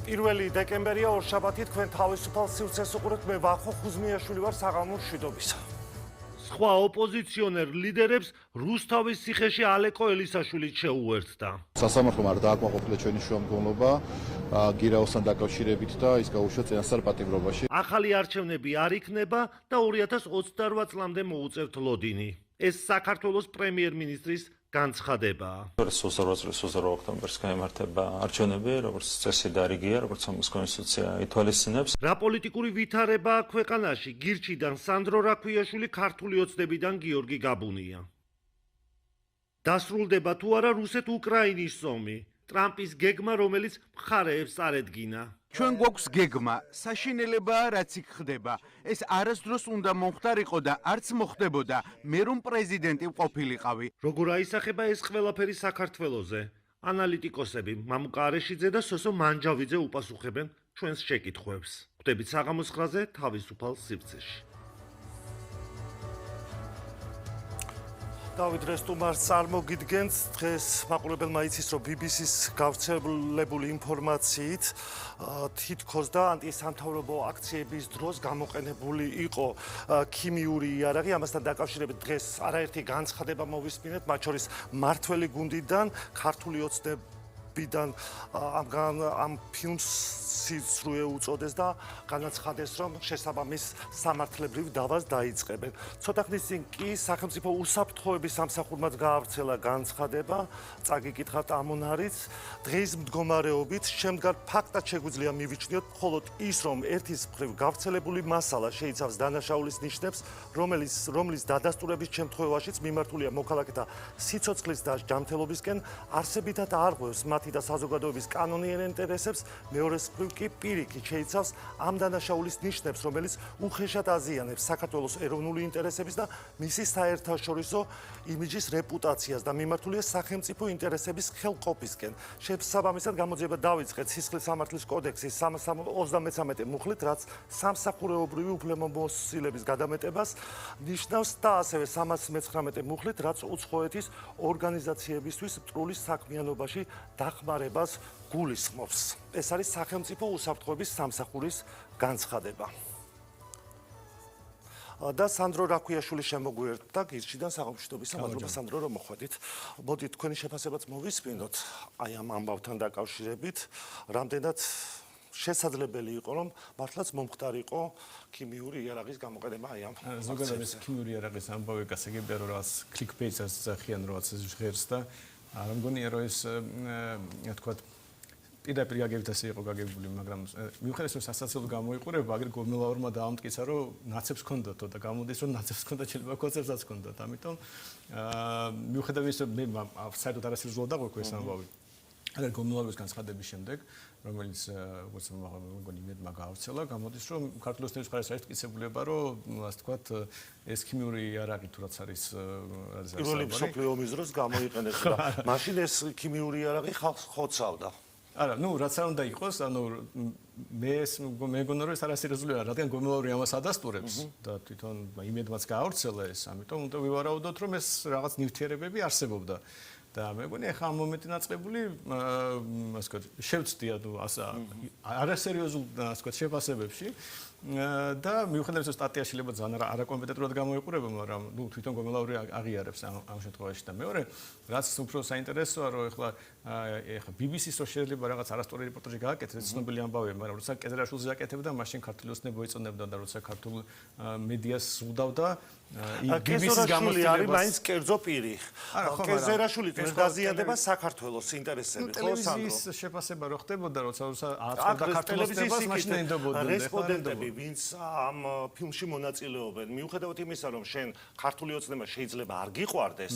პირველი დეკემბერია ორშაბათი თქვენ თავისუფალ სივრცეს უყურებთ მე ვახო ხუზმიაშვილი ვარ საღამოს მშვიდობისა. სხვა ოპოზიციონერ ლიდერებს რუსთავის ციხეში ალეკო ელისაშვილიც შეუერთდა. სასამართლომ არ დააკმაყოფილა ჩვენი შუამდგომლობა გირაოსთან დაკავშირებით და ის გაუშვა წინასწარ პატიმრობაში. ახალი არჩევნები არ იქნება და 2028 წლამდე მოუწევთ ლოდინი. ეს საქართველოს პრემიერ-მინისტრის განცხადებაა. 2028 ოქტომბერს გაიმართება არჩევნები, როგორც წესი და რიგია, როგორც ამის კონსტიტუცია ითვალისწინებს. რა პოლიტიკური ვითარებაა ქვეყანაში? გირჩიდან სანდრო რაქვიაშვილი, ქართული ოცნებიდან გიორგი გაბუნია. დასრულდება თუ არა რუსეთ-უკრაინის ომი? ტრამპის გეგმა, რომელიც მხარეებს წარედგინა. ჩვენ გვაქვს გეგმა, საშინელებაა, რაც იქ ხდება. ეს არასდროს უნდა მომხდარიყო და არც მოხდებოდა, მე რომ პრეზიდენტი ყოფილიყავი. როგორ აისახება ეს ყველაფერი საქართველოზე? ანალიტიკოსები მამუკა არეშიძე და სოსო მანჯავიძე უპასუხებენ ჩვენს შეკითხვებს. ხვდებით საღამოს 9-ზე თავისუფალ სივრცეში. დავით რესტუმარს წარმოგიდგენთ დღეს მაყურებელმა იცის რომ BBC-ს გავრცელებული ინფორმაციით თითქოს და ანტისამთავრობო აქციების დროს გამოყენებული იყო ქიმიური იარაღი. ამასთან დაკავშირებით დღეს არაერთი განცხადება მოვისმინეთ, მათ შორის მართველი გუნდიდან, ქართული ოცნებიდან ამ ფილმს სიცრუე უწოდეს და განაცხადეს, რომ შესაბამის სამართლებრივ დავას დაიწყებენ. ცოტა ხნის წინ კი სახელმწიფო უსაფრთხოების სამსახურმაც გაავრცელა განცხადება, წაგიკითხავთ ამონარიც, დღის მდგომარეობით შემდგარ ფაქტად შეგვიძლია მივიჩნიოთ მხოლოდ ის, რომ ერთის მხრივ გავრცელებული მასალა შეიცავს დანაშაულის ნიშნებს, რომლის დადასტურების შემთხვევაშიც მიმართულია მოქალაქეთა სიცოცხლის და ჯანმრთელობისკენ, არსებითად არღვევს მათი და საზოგადოების კანონიერ ინტერესებს, მეორეს მხრივ კი პირიქით შეიცავს ამ დანაშაულის ნიშნებს, რომელიც უხეშად აზიანებს საქართველოს ეროვნული ინტერესების და მისი საერთაშორისო იმიჯის რეპუტაციას და მიმართულია სახელმწიფო ინტერესების ხელყოფისკენ. შესაბამისად გამოძიება დავიწყეთ სისხლის სამართლის კოდექსის 333 მუხლით, რაც სამსახურეობრივი უფლებამოსილების გადამეტებას ნიშნავს და ასევე 319 მუხლით, რაც უცხოეთის ორგანიზაციებისთვის მტრული საქმიანობაში დახმარებას გულისხმობს. ეს არის სახელმწიფო უსაფრთხოების სამსახურის განცხადება. და სანდრო რაქვიაშვილი შემოგვიერთდა გირჩიდან საღამოშიდობისა. მადლობა სანდრო რომ მოხვედით. მოდით თქვენი შეფასებაც მოვისმინოთ აი ამ ამბავთან დაკავშირებით. რამდენად შესაძლებელი იყო რომ მართლაც მომხდარიყო ქიმიური იარაღის გამოყენება აი ამ ზოგადად ეს ქიმიური იარაღის ამბავი გასაგებია რომ რაც კლიკბეიტს ასახიან რაც ეს ჟღერს და არ მგონია რომ ეს თქვა პირდაპირ გაგებით ასე იყო გაგებული, მაგრამ მიუხედავად რომ სასაცილო გამოიყურება, აგერ გომელაურმა დაამტკიცა რომ ნაცებს ჰქონდათო და გამოდის რომ ნაცებს ჰქონდა შეიძლება კოცებსაც ჰქონდათ. ამიტომ მიუხედავად ის მე საერთოდ არასერიოზულად დაგვეკვე ეს ამბავი. აგერ გომელაურის განცხადების შემდეგ, რომელიც როგორც მგონი იმედმა გაავრცელა, გამოდის რომ ქართული ოცნების მხარეს არის მტკიცებულება, რომ ასე ვთქვათ, ეს ქიმიური იარაღი თუ რაც არის პირველი მსოფლიო ომის დროს გამოიყენეს და მაშინ ეს ქიმიური იარაღი ხალხს ხოცავდა. არა, ნუ რაც არ უნდა იყოს, ანუ მე მეგონა რომ ეს არასერიოზულია, რადგან გომელაური ამას ადასტურებს და თვითონ იმედმაც გაავრცელა ეს, ამიტომ უნდა ვივარაუდოთ, რომ ეს რაღაც ნივთიერებები არსებობდა. და მე მგონი ახლა ამ მომენტი დაწყებული, ასე ვთქვათ, შევწდია თუ არასერიოზულ ასე ვთქვათ შეფასებებში და მიუხედავად რომ სტატია შეიძლება ძალიან არაკომპეტენტურად გამოიყურება, მაგრამ ნუ თვითონ გომელაური აღიარებს ამ შემთხვევაში და მეორე, რაც უფრო საინტერესოა, რომ ახლა BBC-ს რო შეიძლება რაღაც არასწორი რეპორტაჟი გააკეთეს, ცნობილი ამბავია, მაგრამ როცა კეზერაშვილს აკეთებდა, მაშინ ქართული ოცნება ეწონებდა და როცა ქართულ მედიას სუდავდა, BBC-ს გამოწვევი არის მაინც კერძო პირი. კეზერაშვილი დაზიანდება საქართველოს ინტერესები, ხო, სანდრო? ტელევიზიის შეფასება რო ხდებოდა, როცა აწყობდა ქართულ ოცნებას, მაშინ ენდობოდნენ. რესპონდენტები, ვინც ამ ფილმში მონაწილეობენ, მიუხედავად იმისა, რომ შენ ქართული ოცნება შეიძლება არ გიყვარდეს,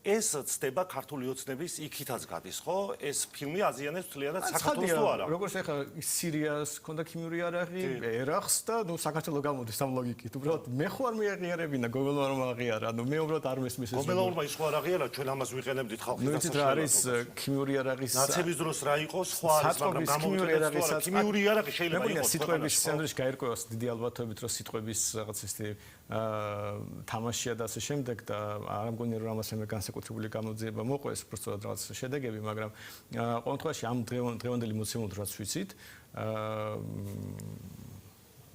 ეს ცდება ქართული ოცნების იქითაც გადის, ხო? ეს ფილმი აზიანებს თლიანად საქართველოს თუ არა? როგორც ახლა სირიას ქონდა ქიმიური იარაღი, ერახს და ნუ საქართველოს გამოდის ამ ლოგიკით. უბრალოდ მე ხო არ მიაღიარებინა გომელაურმა აღიარა, ანუ მე უბრალოდ არ მესმის ეს. გომელაურმა ის ხო არ აღიარა, ჩვენ ამას ვიყენებდით ხალხის დასაშლელად. რა არის ქიმიური იარაღის ნაცების დროს რა იყო სხვა არის, მაგრამ გამოუჩნდეს ქიმიური იარაღი შეიძლება იყოს. მეგონა სიტყვების სანდრიში გაერკვევა დიდი ალბათობით რომ სიტყვების რაღაც ისეთი თამაშია და ასე შემდეგ და არ მგონია რომ ამას მე განსაკუთრებული გამოძიება მოყვეს უბრალოდ რაღაც შედეგები, მაგრამ ყოველ შემთხვევაში ამ დღევანდელი მოცემულ რაც ვიცით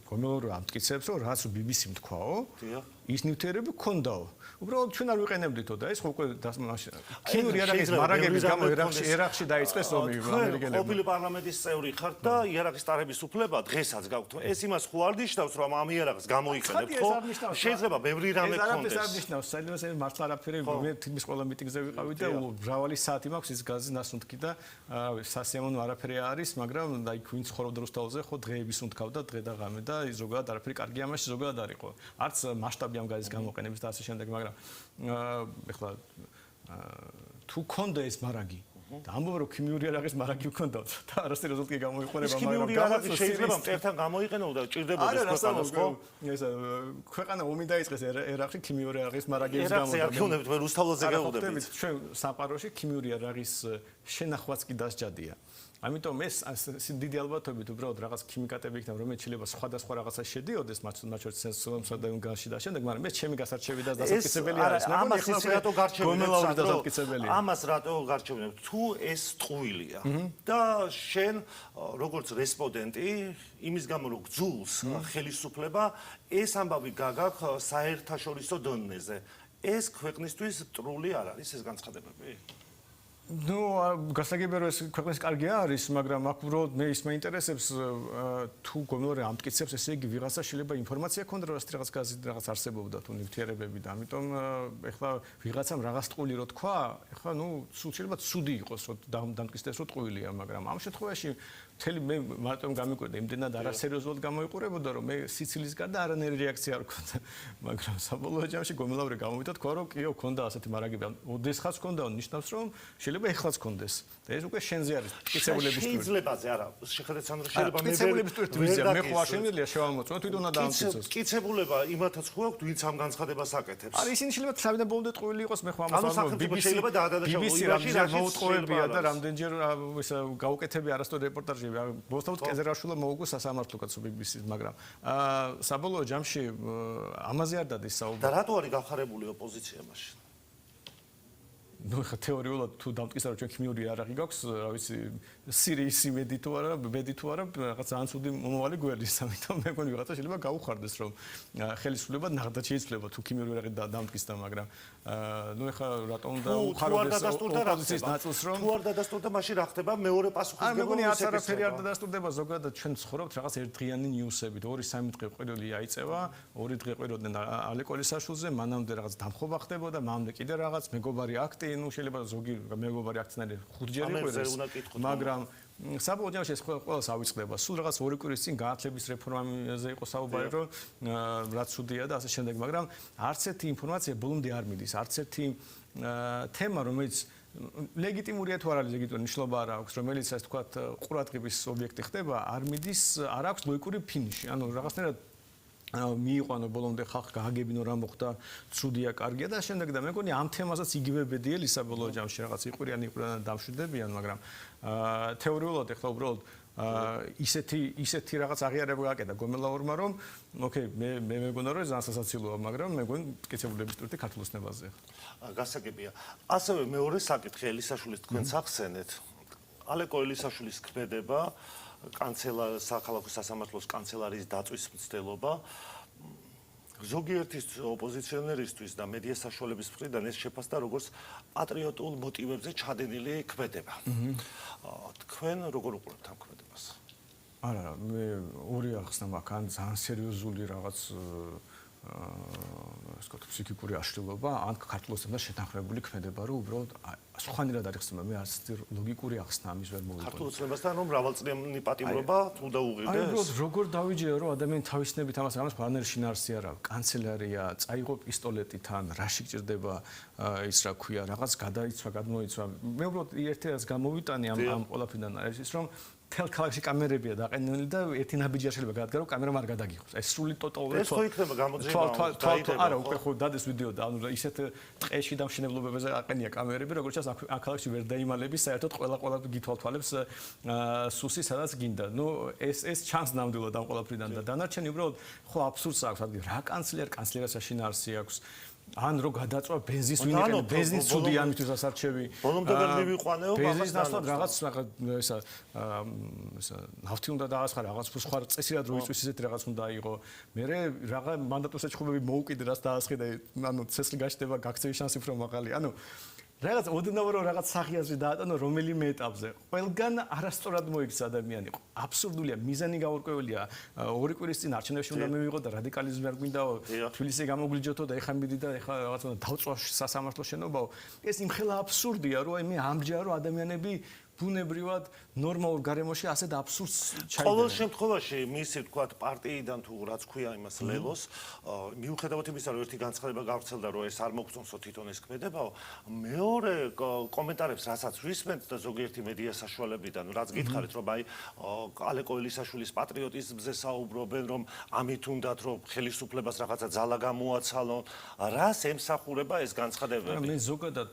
გომელორი ამტკიცებს რომ რაც BBC-მ თქვაო ის ნივთიერები ქონდაო უბრალოდ ჩვენ არ ვიყენებდითო და ეს უკვე ქიმიური არაღის მარაგების გამო ერაყში დაიწყეს ომი ამერიკელებმა. ყოფილი პარლამენტის წევრი ხართ და იარაღის ტარების უფლება დღესაც გაქვთ. ეს იმას ხო არ ნიშნავს რომ ამ იარაღს გამოიყენებთ ხო? შეიძლება ბევრი რამე ქონდეს. ეს არ ნიშნავს, საერთოდ მართლა არაფერი მე თითქმის ყველა მიტინგზე ვიყავი და მრავალი საათი მაქვს ის გაზი ნასუნთქი და სასიამოვნო არაფერი არის, მაგრამ აი ვინც ცხოვრობდა რუსთაველზე ხო დღეების უნთქავდა დღე და ღამე და ზოგადად არაფერი კარგი ამაში ზოგადად არ იყო. არც მასშტაბი ამ გაზის გამოყენების და ასე შემდეგ, მაგრამ ეხლა თუ ქონდა ეს მარაგი და ამბობ რომ ქიმიური არაღის მარაგი ქონდა და არასდროს კი გამოიყურება, მაგრამ ქიმიური არაღი შეიძლება მტერთან გამოიყენო და ჭირდებოდეს ქვეყანას ხო? ეს ქვეყანა ომი დაიწყეს ერაყში ქიმიური არაღის მარაგების გამო. ერაყზე აქიუნებთ მე რუსთაველზე გეუბნებით. ჩვენ საპაროში ქიმიური არაღის შენახვაც კი დასჯადია. ამიტომ ეს დიდი ალბათობით უბრალოდ რაღაც ქიმიკატები იქნება, რომელიც შეიძლება სხვადასხვა რაღაცა შედიოდეს, მათ შორის სენსორსა და გაზში და შემდეგ, მაგრამ ეს ჩემი გასარჩევი და დასამტკიცებელი არის. ამას რატო გარჩევინებთ? ამას რატო გარჩევინებთ? თუ ეს ტყუილია და შენ როგორც რესპონდენტი იმის გამო რომ გძულს ხელისუფლება ეს ამბავი გაგაქ საერთაშორისო დონეზე. ეს ქვეყნისთვის ტრული არ არის ეს განცხადებები? ნუ გასაგებია რომ ეს ქვეყნის კარგი არის, მაგრამ აქ უბრალოდ მე ის მეინტერესებს თუ გომელორი ამტკიცებს, ესე იგი ვიღაცა შეიძლება ინფორმაცია ქონდა რომ რაღაც გაზი რაღაც არსებობდა თუ ნივთიერებები და ამიტომ ეხლა ვიღაცამ რაღაც ტყუილი რო თქვა, ეხლა ნუ შეიძლება ცუდი იყოს რომ დამტკიცდეს რომ ტყუილია, მაგრამ ამ შემთხვევაში მთელი მე მარტომ გამიკვირდა იმდენად არასერიოზულად გამოიყურებოდა რომ მე სიცილის გარდა არანაირი რეაქცია არ მქონდა, მაგრამ საბოლოო ჯამში გომელორი გამოვიდა თქვა რომ კიო ქონდა ასეთი მარაგები, ოდესღაც ქონდა, ნიშნავს რომ შეიძლება ეხლაც ქონდეს და ეს უკვე შენზე არის ტკიცებულების ტვირთი. შეიძლებაზე არა, შეხედეთ სანდრო შეიძლება მე ტკიცებულების ტვირთი ვიზია, მე ხო არ შემიძლია შევამოწმო, თვითონ უნდა დაამტკიცოს. ტკიცებულება იმათაც ხო აქვს, ვინც ამ განცხადებას აკეთებს. არა, ისინი შეიძლება თავიდან ბოლომდე ტყუილი იყოს, მე ხო ამას არ ვიცი. შეიძლება დაადანაშაულო იმაში მოუწყოებია და რამდენჯერ ეს გაუკეთებია არასდროს რეპორტაჟები. ბოსტაუთ კეზერაშვილა მოუგო სასამართლო კაცო BBC-ს, მაგრამ საბოლოო ჯამში ამაზე არ დადის საუბარი. და რატო არის გავხარებული ოპოზიცია მაშინ? ნუ ხა თეორიულად თუ დამტკიცდა რომ ჩვენ ქიმიური არაღი გაქვს, რა ვიცი, სირიის იმედი თუ არა, ბედი თუ არა, რაღაც ძალიან ცუდი მომავალი გველის, ამიტომ მე მგონი ვიღაცა შეიძლება გაუხარდეს რომ ხელისუფლება ნახდათ შეიძლება თუ ქიმიური არაღი დამტკიცდა, მაგრამ ნუ ხა რატომ უნდა უხარდეს ოპოზიციის ნაწილს რომ თუ არ დადასტურდა, მაშინ რა ხდება? მეორე პასუხისმგებლობა. მე მგონი არაფერი არ დადასტურდება, ზოგადად ჩვენ ცხოვრობთ რაღაც ერთდღიანი ნიუსებით, 2-3 დღე ყვირილი აიწევა, 2 დღე ყვიროდნენ ალე კოლისაშვილზე, მანამდე რაღაც დამხობა ხდებოდა, მანამდე კიდე რაღაც მეგობარი აქტი, ნუ შეიძლება ზოგი მეგობარი აქცნარი 5 ჯერ იყვირდეს, მაგრამ საბოლოო ჯამში ეს ყველას ავიწყდება. სულ რაღაც 2 კვირის წინ გაათლების რეფორმაზე იყო საუბარი, რომ რაც უდია და ასე შემდეგ, მაგრამ არც ერთი ინფორმაცია ბოლომდე არ მიდის, არც ერთი თემა, რომელიც ლეგიტიმურია თუ არ არის ლეგიტიმური ნიშნობა არ აქვს, რომელიც ასე თქვათ ყურადღების ობიექტი ხდება, არ მიდის, არ აქვს ლოგიკური ფინიში. ანუ რაღაცნაირად მიიყვანო ბოლომდე ხალხი გააგებინო რა მოხდა, ცუდია, კარგია და შემდეგ და მე მგონი ამ თემასაც იგივე ბედიელი საბოლოო ჯამში რაღაც იყვირიანი დამშვიდებიან, მაგრამ თეორიულად ეხლა უბრალოდ ისეთი რაღაც აღიარება გააკეთა გომელაურმა რომ ოკეი მე მეგონა რომ ძალიან სასაცილოა, მაგრამ მე მგონი ტკიცებულების ტვირთი ქართულ ოცნებაზე. გასაგებია. ასევე მეორე საკითხი ელისაშვილის თქვენს ახსენეთ. ალეკო ელისაშვილის ქმედება საქალაქო სასამართლოს კანცელარიის დაწვის მცდელობა ზოგიერთის ოპოზიციონერისთვის და მედია საშუალების მხრიდან ეს შეფასდა როგორც პატრიოტულ მოტივებზე ჩადენილი ქმედება. თქვენ როგორ უყურებთ ამ ქმედებას? არა, მე ორი ახსნა მაქვს, ან ძალიან სერიოზული რაღაც ასე ვთქვათ, ფსიქიკური აშლილობა, ან ქართულოსთან შეთანხმებული ქმედება, რომ უბრალოდ სხვანაირად არის ხსნა, მე არც ლოგიკური ახსნა ამის ვერ მოვიყვანე. ქართულოსთან რომ მრავალწლიანი პატიმრობა უნდა უღირდეს? აი, უბრალოდ როგორ დავიჯერო, რომ ადამიანი თავისნებით ამას ვანერი შინაარსი არა, კანცელარია, წაიღო პისტოლეტი თან, რაში გჭირდება ის რა ქვია, რაღაც გადაიცვა, გადმოიცვა. მე უბრალოდ ერთ-ერთს გამოვიტანე ამ ყველაფრიდან არის ის, რომ თელ ქალაქში კამერებია დაყენებული და ერთი ნაბიჯი შეიძლება გადადგა რომ კამერა არ გადაგიხოს. ეს სრული ტოტალურად ეს ხო იქნება გამოძიება. არა, უკვე ხო დადეს ვიდეო და ანუ ისეთ ტყეში და მშენებლობებზე აყენია კამერები, როგორც ჩანს აქ ქალაქში ვერ დაიმალების, საერთოდ ყველა გითვალთვალებს სუსი სადაც გინდა. ნუ ეს ჩანს ნამდვილად ამ ყველაფრიდან და დანარჩენი უბრალოდ ხო აბსურდს აქვს, ადგილ რა კანცლერთა შინაარსი აქვს. ან რო გადაწვა ბენზინს ვინ ეკენა ბენზინს ცუდი ამისთვის ასარჩევი ბოლომდე ვერ მივიყვანეო ბენზინს ნაცვლად რაღაც ნავთი უნდა დაასხა რაღაც სხვა წესიერ რო იწვის ისეთი რაღაც უნდა იყო მე რაღა მანდატოს ეჭხუბები მოუკიდე რაც დაასხე და ანუ ცესლი გაჩნდება გაქცევის შანსი უფრო მაღალი ანუ რაღაც ოდნავ რომ რაღაც სახიაზრი დაატანო რომელიმე ეტაპზე ყველგან არასწორად მოიქცა ადამიანი აბსურდულია მიზანი გაურკვეველია ორი კვირის წინ არჩევნებში უნდა მივიღო და რადიკალიზმი არ გვინდაო თბილისში გამოგვლიჯოთო და ეხა მიდით და ეხა რაღაც უნდა დავწვა სასამართლო შენობაო ეს იმხელა აბსურდია რომ აი მე ამჯერა რომ ადამიანები ბუნებრივად ნორმალურ გარემოში ასეთ აბსურდს ჩაიდგნენ. ყოველ შემთხვევაში მისი თქვათ პარტიიდან თუ რაც ქვია იმას ლელოს მიუხედავად იმისა რომ ერთი განცხადება გავრცელდა რომ ეს არ მოგწონსო თვითონ ეს ქმედებაო მეორე კომენტარებს რასაც ვისმენთ და ზოგიერთი მედია საშუალებიდან რაც გითხარით რომ აი ალეკო ელისაშვილის პატრიოტიზმზე საუბრობენ რომ ამით უნდათ რომ ხელისუფლებას რაღაცა ძალა გამოაცალონ რას ემსახურება ეს განცხადებები მე ზოგადად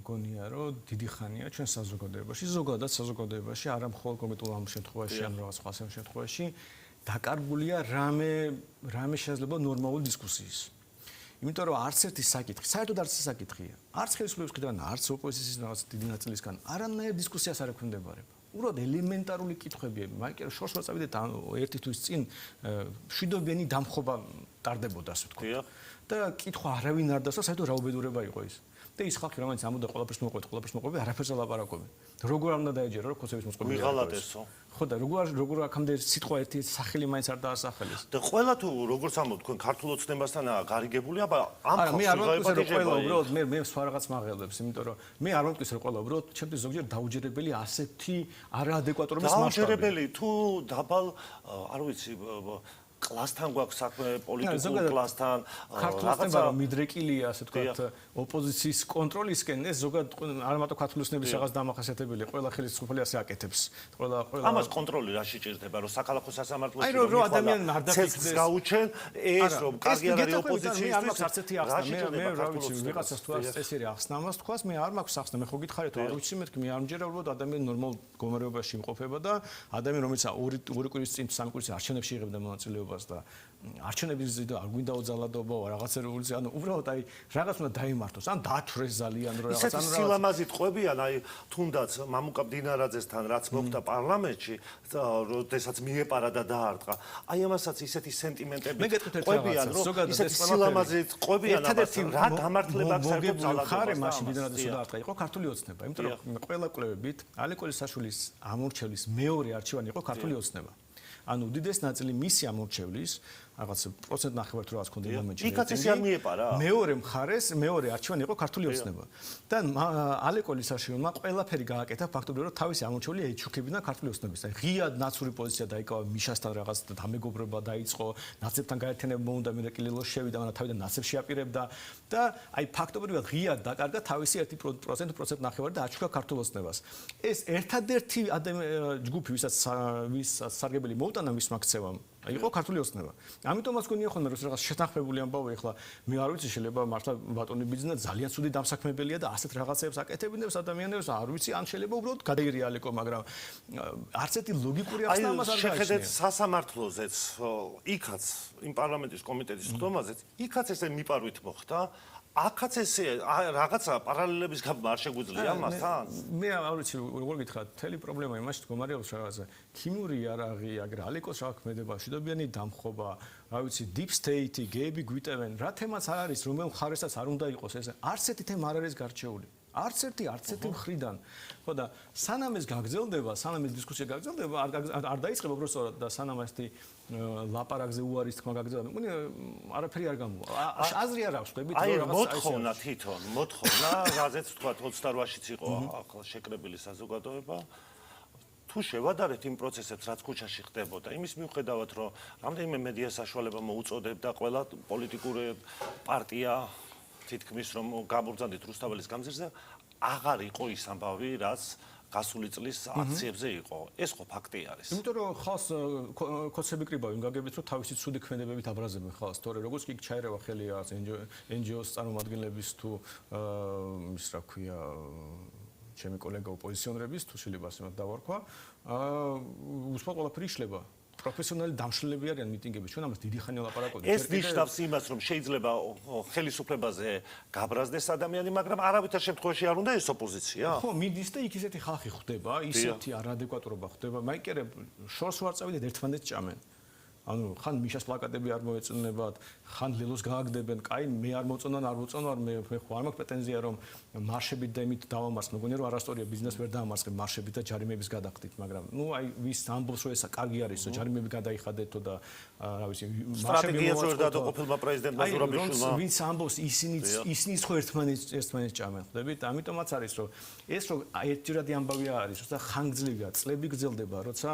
მგონია რომ დიდი ხანია ჩვენ ზოგადად საზოგადოებაში არა მხოლოდ კონკრეტულ ამ შემთხვევაში ან რაღაც სხვა შემთხვევაში დაკარგულია რამე შეიძლება ნორმალური დისკუსიის. იმიტომ რომ არც ერთი საკითხი, საერთოდ არც ერთი საკითხია. არც ხელისუფლების მხრიდან, არც ოპოზიციის რაღაც დიდი ნაწილისგან არანაირ დისკუსიას არ ექვემდებარება. უბრალოდ ელემენტარული კითხვებია. მაინც შორს რო წავიდეთ ერთი თვის წინ მშვიდობიანი დამხობა ტარდებოდა, ასე ვთქვათ. და კითხვა არავინ არ დასვა, საერთოდ რა უბედურება იყო ის. და ის ხალხი რომელიც ამოდა ყველაფერს მოყვება, არაფერს ალაპარაკობენ. როგორ არ უნდა დაეჯერო, რომ კონსერვის მოსყობილი ვიღალატესო. ხო და როგორ აქამდე სიტყვა ერთი სახელი მაინც არ დაასახელეს. და ყველა თუ როგორც ამბობ თქვენ ქართულ ოცნებასთანაა გარიგებული, აბა ამ ხალხს მე არ ვამტკიცე რომ ყველა უბრალოდ მე სხვა რაღაც მაღელებს, იმიტომ რომ მე არ ვამტკიცე რომ ყველა უბრალოდ ჩემთვის ზოგჯერ დაუჯერებელი ასეთი არაადეკვატურობის მასშტაბი. დაუჯერებელი თუ დაბალ არ ვიცი კლასთან გვაქვს საქმე პოლიტიკურ კლასთან რაღაცა მიდრეკილია ასე თქვათ ოპოზიციის კონტროლისკენ ეს ზოგადად არ მარტო ქართულოსნების რაღაც დამახასიათებელია ყველა ხელისუფლება ასე აკეთებს ყველა ამას კონტროლი რაში ჭირდება რომ საქალაქო სასამართლოში აი რომ ადამიანი არ დაფიქრდეს გაუჩენ ეს რომ კარგი არის ოპოზიციისთვის არ მაქვს არც ერთი ახსნა მე რა ვიცი ვიღაცას თუ არ წესიერი ახსნა ამას თქვას მე არ მაქვს ახსნა მე ხო გითხარით რომ არ ვიცი მეთქი მე არ მჯერა უბრალოდ ადამიანი ნორმალ მდგომარეობაში იმყოფება და ადამიანი რომელიც ორი კვირის წინ სამი კვირის არჩევნებში იღებდა მონაწილეობას და არჩევნების ზედა არ გვინდა უძალადობა რაღაცა რევოლუცია ანუ უბრალოდ აი რაღაც უნდა დაიმართოს ან დაჩვრეს ძალიან რომ რაღაც ანუ სილამაზით ყვებიან აი თუნდაც მამუკა ბდინარაძესთან რაც მოხდა პარლამენტში როდესაც მიეპარა და დაარტყა აი ამასაც ისეთი სენტიმენტები ყვებიან რომ ისეთი სილამაზით ყვებიან ამას რა გამართლება აქვს საერთოდ ძალადობას ხარე მაშინ ბდინარაძეს დაარტყა იყო ქართული ოცნება იმიტომ რომ ყველა კვლევებით ალეკო ელისაშვილის ამორჩევლის მეორე არჩევანი იყო ქართული ოცნება ანუ უდიდეს ნაწილი მისი ამორჩევლის რაღაც პროცენტ ნახევართ რაღაც კონდა მომენტში. იქაც ისე არ მიეპარა. მეორე მხარეს, მეორე არჩევანი იყო ქართული ოცნება. და ალეკო ელისაშვილმა ყველაფერი გააკეთა ფაქტობრივად რომ თავისი ამორჩეული ეჩუქებინა ქართული ოცნების. აი ღიად ნაცური პოზიცია დაიკავა მიშასთან რაღაც დამეგობრება დაიწყო, ნაცებთან გაერთიანება მოუნდა მირეკილელოს შევიდა, მაგრამ თავიდან ნაცებს შეაპირებდა და აი ფაქტობრივად ღიად დაკარგა თავისი 1% ნახევარი და აჩუქა ქართულ ოცნებას. ეს ერთადერთი ჯგუფი ვისაც სარგებელი მოუტანა მისმა ქცევამ იყო ქართული ოცნება. ამიტომაც გონია ხოლმე რომ რაღაც შეთანხმებული ამბავი ახლა მე არ ვიცი შეიძლება მართლა ბატონი ბიძინა ძალიან ცუდი დამსაქმებელია და ასეთ რაღაცებს აკეთებინებს ადამიანებს არ ვიცი ან შეიძლება უბრალოდ გადაირია ალეკო მაგრამ არც ერთი ლოგიკური ახსნა ამას არ გააჩნია. შეხედეთ სასამართლოზეც იქაც იმ პარლამენტის კომიტეტის ხდომაზეც იქაც ესე მიპარვით მოხდა აქაც ესე რაღაცა პარალელების გამო არ შეგვიძლია მასთან? მე არ ვიცი როგორ გითხრათ, მთელი პრობლემა იმაში მდგომარეობს რაღაცა ქიმიური იარაღი, აგრა ალეკოს აღქმედება, მშვიდობიანი დამხობა, რა ვიცი, deep state-ი, გეები გვიტევენ, რა თემაც არ არის, რომელ მხარესაც არ უნდა იყოს ეს. არც ერთი თემა არ არის გარჩეული. არც ერთი მხრიდან. ხო და სანამ ეს გაგრძელდება, სანამ ეს დისკუსია გაგრძელდება, არ დაიწყება უბრალოდ და სანამ ასეთი ლაპარაკზე უარის თქმა გაგრძელდება. მგონი არაფერი არ გამოვა. აზრი არ აქვს, ხვდებით, რომ რაღაც მოთხოვნა თვითონ, მოთხოვნა, რაზეც თქვა 28-შიც იყო ახლა შეკრებილი საზოგადოება. თუ შევადარეთ იმ პროცესებს, რაც ქუჩაში ხდებოდა, იმის მიუხედავად, რომ რამდენიმე მედია საშუალება მოუწოდებდა ყველა პოლიტიკური პარტია თითქმის რომ გამბრძანდით რუსთაველის გამზირზე, აღარ იყო ის ამბავი, რაც გასული წლის აქციებზე იყო. ეს ხო ფაქტი არის. იმიტომ რომ ხალხს კოცები კრიბავენ გაგებით რომ თავისი ცუდი ქმედებებით აბრაზებენ ხალხს, თორე როგორც კი ჩაერევა ხელი NGO-ს წარმომადგენლების თუ ის რა ქვია ჩემი კოლეგა ოპოზიციონერების თუ შეიძლება ასე დავარქვა, უსმოთ ყველაფერი იშლება. პროფესიონალი დამშლელები არიან მიტინგების. ჩვენ ამას დიდი ხანი ვლაპარაკობთ. ეს ნიშნავს იმას, რომ შეიძლება ხელისუფლებაზე გაბრაზდეს ადამიანი, მაგრამ არავითარ შემთხვევაში არ უნდა ეს ოპოზიცია. ხო, მიდის და იქ ისეთი ხალხი ხვდება, ისეთი არადეკვატურობა ხვდება, მაიკერებ შორს ვარ წავიდეთ ერთმანეთს ჭამენ. ანუ ხან მიშას პლაკატები არ მოეწონებათ, ხან ლილოს გააგდებენ, კაი მე არ მოწონან, არ მოწონვარ, მე ხო არ მაქვს პრეტენზია რომ მარშებით და იმით დავამარცხო, მგონია რომ არასტორია ბიზნეს ვერ დაამარცხებ მარშებით და ჯარიმების გადახდით, მაგრამ ნუ აი ვის ამბობს რომ ეს კარგი არის, ჯარიმები გადაიხადეთო და რა ვიცი, სტრატეგიაზე ვერ გადაყოფილმა პრეზიდენტმა ზურაბიშვილმა. ვინც ამბობს ისინიც ხო ერთმანეთს ჭამენ, ხვდებით? ამიტომაც არის რომ ეს რომ ერთჯერადი ამბავი არის, როცა ხანგრძლივია, წლები გრძელდება, როცა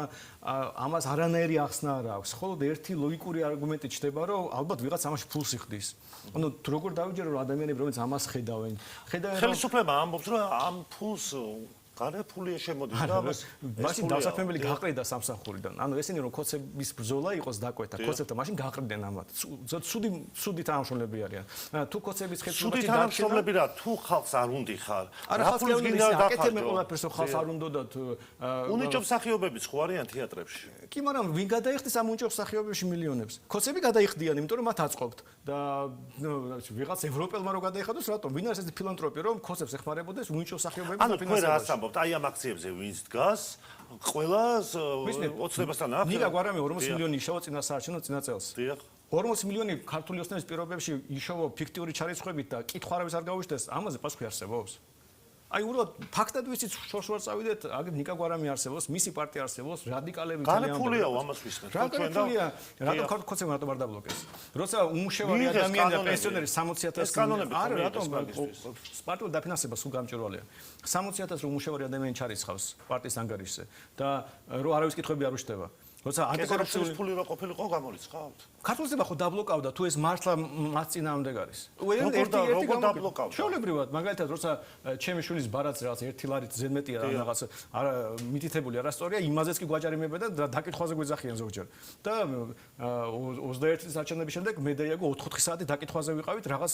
ამას არანაირი ახსნა არ აქვს, ხოლო ერთი ლოგიკური არგუმენტი ჩდება, რომ ალბათ ვიღაც ამაში ფულს იხდის. ანუ როგორ დავიჯერო რომ ადამიანები რომელიც ამას ხედავენ, ხელისუფლება ამბობს რომ ამ ფულს გარე ფულია შემოდის და ამას მაშინ დასაქმებელი გაყრიდა სამსახურიდან. ანუ ესენი რომ კოცების ბრძოლა იყოს დაკვეთა, კოცებთან მაშინ გაყრდნენ ამათ. ცუდი თანამშრომლები არიან. თუ კოცების ცუდი თანამშრომლები რა, თუ ხალხს არ უნდიხარ. არა ხალხს არ უნდა აკეთებენ ყველაფერს რომ ხალხს არ უნდა თუ უნიჭო მსახიობებიც ხო არიან თეატრებში. კი, მაგრამ ვინ გადაიხდის ამ უნიჭო მსახიობებში მილიონებს? კოცები გადაიხდიან, იმიტომ რომ მათ აწყობთ და ვიღაც ევროპელმა რო გადაიხადოს, რატომ? ვინ არის ეს ფილანთროპი რომ კოცებს ეხმარებოდეს უნიჭო მსახიობების დაფინანსებაში? აი ამ აქციებზე ვინც დგას, ყველას ოცნებასთან აქვს. ნიკა გვარამი 40 მილიონი იშოვა წინა საარჩევნო წინა წელს. დიახ. 40 მილიონი ქართული ოცნების პირობებში იშოვა ფიქტიური ჩარიცხვებით და კითხვა არავის არ გაუჩნდეს, ამაზე პასუხი არსებობს. აი უბრალოდ ფაქტად ვიცით შორს ვარ წავიდეთ, აგერ ნიკა გვარამი არსებობს, მისი პარტია არსებობს, რადიკალები ძალიან ფულიაო ამას ვისმენთ. ჩვენ და რატომ ქართულ რატომ არ დაბლოკეს? როცა უმუშევარი ადამიანი და პენსიონერი 60,000 არა, რატომ პარტიულ დაფინანსებას სულ გამჭვირვალეა. 60,000 რომ უმუშევარი ადამიანი ჩარიცხავს პარტიის ანგარიშზე და რო არავის კითხვები არ უჩნდება. როცა ანტიკორუფციის ფული რო ყოფილიყო გამორიცხავთ. ქართულზება ხო დაბლოკავდა თუ ეს მართლა მათ წინააღმდეგ არის. როგორ დაბლოკავდა? ჩვეულებრივად, მაგალითად, როცა ჩემი შვილის ბარათზე რაღაც 1 ლარით ზედმეტია რაღაც მითითებული არასტორია, იმაზეც კი გვაჭარიმება და დაკითხვაზე გვეძახიან ზოგჯერ. და 21 წლის არჩევნების შემდეგ მე და იაგო 4-5 საათი დაკითხვაზე ვიყავით, რაღაც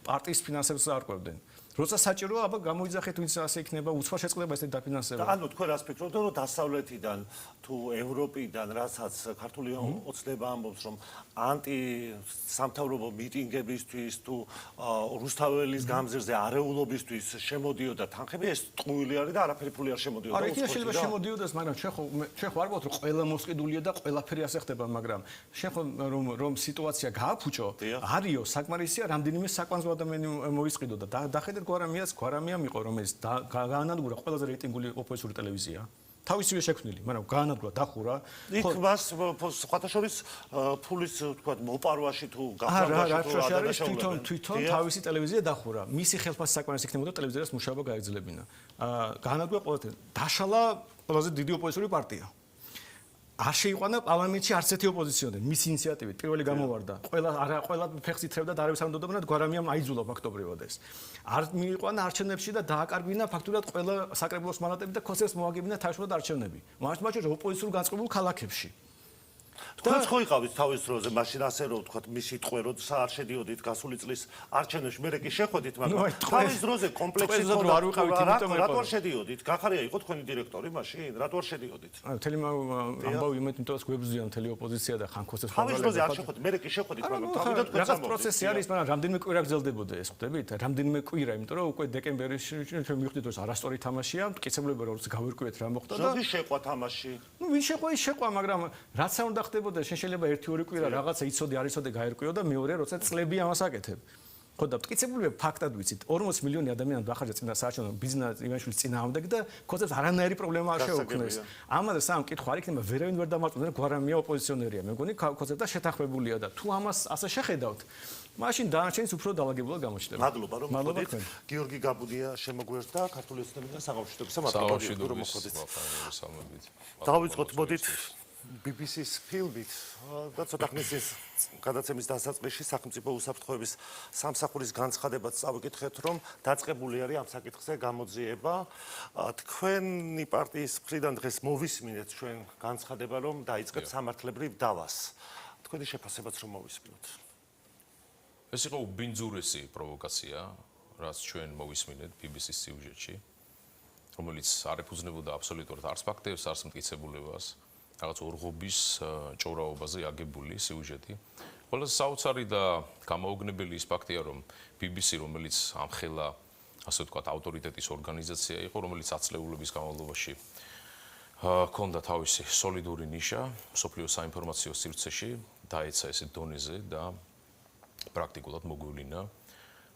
პარტიის ფინანსებს არკვევდნენ. როცა საჭიროა, აბა გამოიძახეთ, ვინც ასე იქნება, უცხო შეწყდება ესეთი დაფინანსება. ანუ თქვენ რას ფიქრობთ, რომ დასავლეთიდან თუ ევროპიდან, რასაც ქართული ოცნება ამბობს, რომ ანტი-სამთავრობო მიტინგებისთვის თუ რუსთაველის გამზირზე არეულობისთვის შემოდიოდა თანხები, ეს ტყუილი არის და არაფერი ფული არ შემოდიოდა. არა, იქ შეიძლება შემოდიოდეს, მაგრამ ჩვენ ხო არ ვთქვათ, რომ ყველა მოსყიდულია და ყველაფერი ასე ხდება, მაგრამ ჩვენ ხო რომ სიტუაცია გააფუჭო, არიო საკმარისია, რამდენიმე საკვანძო ადამიანი მოისყიდო და დახედეთ გვარამიამ იყო, რომელიც გაანადგურა ყველაზე რეიტინგული ოპოზიციური ტელევიზია. თავისივე შექმნილი, მაგრამ გაანადგურა, დახურა. იქ მას სხვათა შორის ფულის თქვა მოპარვაში თუ გაფრანგაში თვითონ თავისი ტელევიზია დახურა. მისი ხელფასი საკმარისი იქნებოდა ტელევიზიას მუშაობა გაეგრძელებინა. გაანადგურა ყოველთვის. დაშალა ყველაზე დიდი ოპოზიციური პარტია. არ შეიყვანა პარლამენტში არც ერთი ოპოზიციონერი მის ინიციატივით პირველი გამოვარდა. ყველა ფეხს ითრევდა და არავის არ უნდოდა გვარამიამ აიძულა ფაქტობრივად ეს. არ მიიყვანა არჩევნებში და დააკარგინა ფაქტურად ყველა საკრებულოს მანდატები და კოცებს მოაგებინა თავისუფლად არჩევნები. მართლაც ოპოზიციურ განწყობილ ქალაქებში. თქვენ ხო იყავით თავის დროზე, მაშინ ასე რომ ვთქვათ, მისი ტყვე როცა არ შედიოდით გასული წლის არჩევნებში, მე კი შეხვედით, მაგრამ თავის დროზე კომპლექსი რატო არ შედიოდით? გახარია იყო თქვენი დირექტორი მაშინ? რატო არ შედიოდით? მთელი ამბავი იმით იმიტომ გვებზიან მთელი ოპოზიცია და ხანქოსებს თავის დროზე არ შეხვედით, მე კი შეხვედით, მაგრამ თავიდან თქვენ რაღაც პროცესი არის, მაგრამ რამდენიმე კვირა გრძელდებოდა ეს, ხვდებით? რამდენიმე კვირა, იმიტომ რომ უკვე დეკემბერში ჩვენ მივხვდით, რომ არასტორი თამაშია, მტკიცებულება რომ გავირკვიეთ რა მოხდა და ზოგი შეყვა თამაში. ნუ ვინ შეყვა ის შეყვა, მაგრამ რაც არ უნდა ხდებოდა შეიძლება 1-2 კვირა რაღაცა იცოდე არ იცოდე გაერკვიო და მეორე როცა წლები ამას აკეთებ. ხო და მტკიცებულება ფაქტად ვიცით 40 მილიონი ადამიანი დახარჯა წინა საარჩევნო ბიზნეს იმაშვილის წინააღმდეგ და კოცებს არანაირი პრობლემა არ შეუქმნეს. ამაზე სამ კითხვა არ იქნება ვერავინ ვერ დამარწმუნდა გვარამია ოპოზიციონერია. მე მგონი კოცებთან შეთანხმებულია და თუ ამას ასე შეხედავთ მაშინ დანარჩენიც უფრო დაალაგებულად გამოჩნდება. მადლობა რომ მოხდით. გიორგი გაბუდია შემოგვერთა ქართული ოცნებიდან საგავშიშტებისა მადლობა რომ მოხდით. დავიწყოთ მოდით BBC-ს ფილმით და ცოტა ხნის წინ გადაცემის დასაწყისში სახელმწიფო უსაფრთხოების სამსახურის განცხადებაც წავიკითხეთ, რომ დაწყებული არის ამ საკითხზე გამოძიება. თქვენი პარტიის მხრიდან დღეს მოვისმინეთ ჩვენ განცხადება, რომ დაიწყებს სამართლებრივ დავას. თქვენი შეფასებაც რომ მოვისმინოთ. ეს იყო უბინძურესი პროვოკაცია, რაც ჩვენ მოვისმინეთ BBC-ს სიუჟეტში, რომელიც არ ეფუძნებოდა აბსოლუტურად არც ფაქტებს, არც მტკიცებულებას, რაღაც ორღობის ჭორაობაზე აგებული სიუჟეტი. ყველაზე საოცარი და გამოუგნებელი ის ფაქტია, რომ BBC, რომელიც ამხელა, ასე ვთქვათ, ავტორიტეტის ორგანიზაცია იყო, რომელიც ათწლეულების განმავლობაში ჰქონდა თავისი სოლიდური ნიშა მსოფლიო საინფორმაციო სივრცეში, დაეცა ესე დონეზე და პრაქტიკულად მოგვივლინა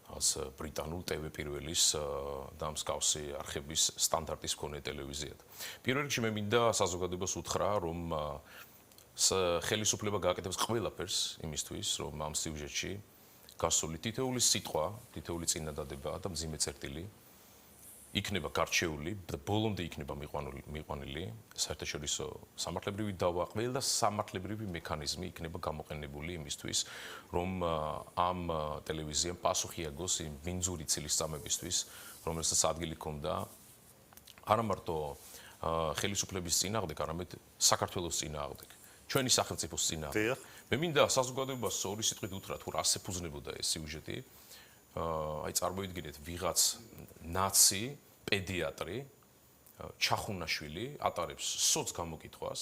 ას ბრიტანულ TV პირველის და მსგავსი არხების სტანდარტის მქონე ტელევიზიად. პირველ რიგში მე მინდა საზოგადოებას უთხრა, რომ ხელისუფლება გააკეთებს ყველაფერს იმისთვის, რომ ამ სიუჟეტში გასული თითოეული სიტყვა, თითოეული წინადადება და მძიმე წერტილი იქნება გარჩეული და ბოლომდე იქნება მიყვანილი საერთაშორისო სამართლებრივი დავა, ყველა სამართლებრივი მექანიზმი იქნება გამოყენებული იმისთვის, რომ ამ ტელევიზიამ პასუხი აგოს იმ ბინძური ცილისწამებისთვის, რომელსაც ადგილი ჰქონდა არა მარტო ხელისუფლების წინააღმდეგ, არამედ საქართველოს წინააღმდეგ, ჩვენი სახელმწიფოს წინააღმდეგ. მე მინდა საზოგადოებას ორი სიტყვით უთხრა, თუ რას ეფუძნებოდა ეს სიუჟეტი. აი წარმოიდგინეთ ვიღაც ნაცი პედიატრი ჩახუნაშვილი ატარებს სოც გამოკითხვას.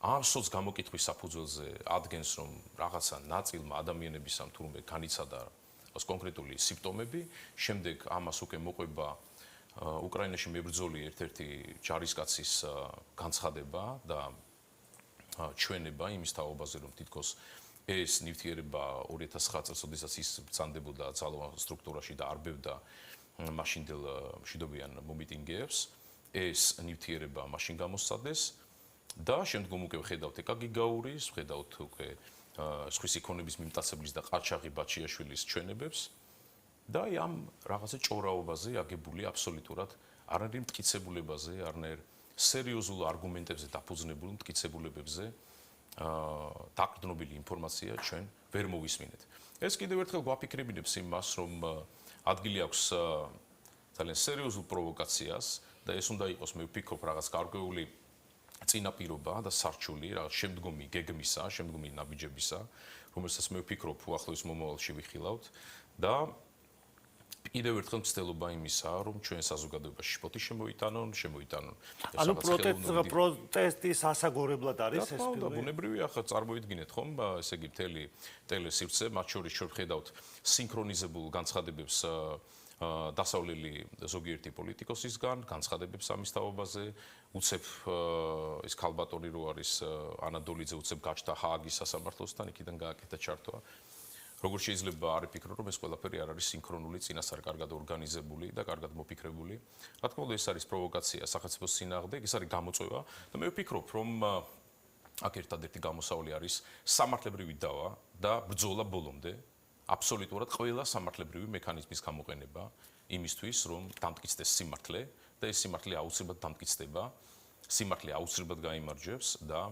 ამ სოც გამოკითხვის საფუძველზე ადგენს, რომ რაღაცა ნაწილმა ადამიანებისამ თურმე განიცადა კონკრეტული სიმპტომები, შემდეგ ამას უკვე მოყვება უკრაინაში მებრძოლი ერთ-ერთი ჯარისკაცის განცხადება და ჩვენება იმის თაობაზე, რომ თითქოს ეს ნივთიერება 2009 წელს, როდესაც ის ბრძანდებოდა ძალოვან სტრუქტურაში და არბევდა მაშინდელ მშვიდობიან მომიტინგეებს, ეს ნივთიერება მაშინ გამოსცადეს და შემდგომ უკვე ვხედავთ ეკაგი გაურის, ვხედავთ უკვე სხვის იქონების მიმტაცებლის და ყაჩაღი ბაჩიაშვილის ჩვენებებს და ამ რაღაცა ჭორაობაზე აგებული აბსოლუტურად არანაირ მტკიცებულებაზე, არანაირ სერიოზულ არგუმენტებზე დაფუძნებულ მტკიცებულებებზე დაყრდნობილი ინფორმაცია ჩვენ ვერ მოვისმინეთ. ეს კიდევ ერთხელ გვაფიქრებინებს იმას, რომ ადგილი აქვს ძალიან სერიოზულ პროვოკაციას და ეს უნდა იყოს, მე ვფიქრობ, რაღაც გარკვეული წინაპირობა და სარჩული, რაღაც შემდგომი გეგმისა, შემდგომი ნაბიჯებისა, რომელსაც მე ვფიქრობ, უახლოეს მომავალში ვიხილავთ და კიდევ ერთხელ მცდელობა იმისა, რომ ჩვენ საზოგადოებაში შფოთი შემოიტანონ. ანუ პროტესტის ასაგორებლად არის ეს ფილმი. და ბუნებრივია, ხა წარმოიდგინეთ ხომ, ესე იგი მთელი ტელესივრცე, მათ შორის ჩვენ ვხედავთ სინქრონიზებულ განცხადებებს დასავლელი ზოგიერთი პოლიტიკოსისგან, განცხადებებს ამის თაობაზე, უცებ ეს ქალბატონი რო არის ანადოლიძე უცებ გაჩნდა ჰააგის სასამართლოსთან, იქიდან გააკეთა ჩართვა. როგორც შეიძლება არ იფიქრო, რომ ეს ყველაფერი არ არის სინქრონული, წინასწარ კარგად ორგანიზებული და კარგად მოფიქრებული. რა თქმა უნდა, ეს არის პროვოკაცია სახელმწიფოს წინააღმდეგ, ეს არის გამოწვევა და მე ვფიქრობ, რომ აქ ერთადერთი გამოსავალი არის სამართლებრივი დავა და ბრძოლა ბოლომდე, აბსოლუტურად ყველა სამართლებრივი მექანიზმის გამოყენება იმისთვის, რომ დამტკიცდეს სიმართლე და ეს სიმართლე აუცილებლად დამტკიცდება, სიმართლე აუცილებლად გაიმარჯვებს და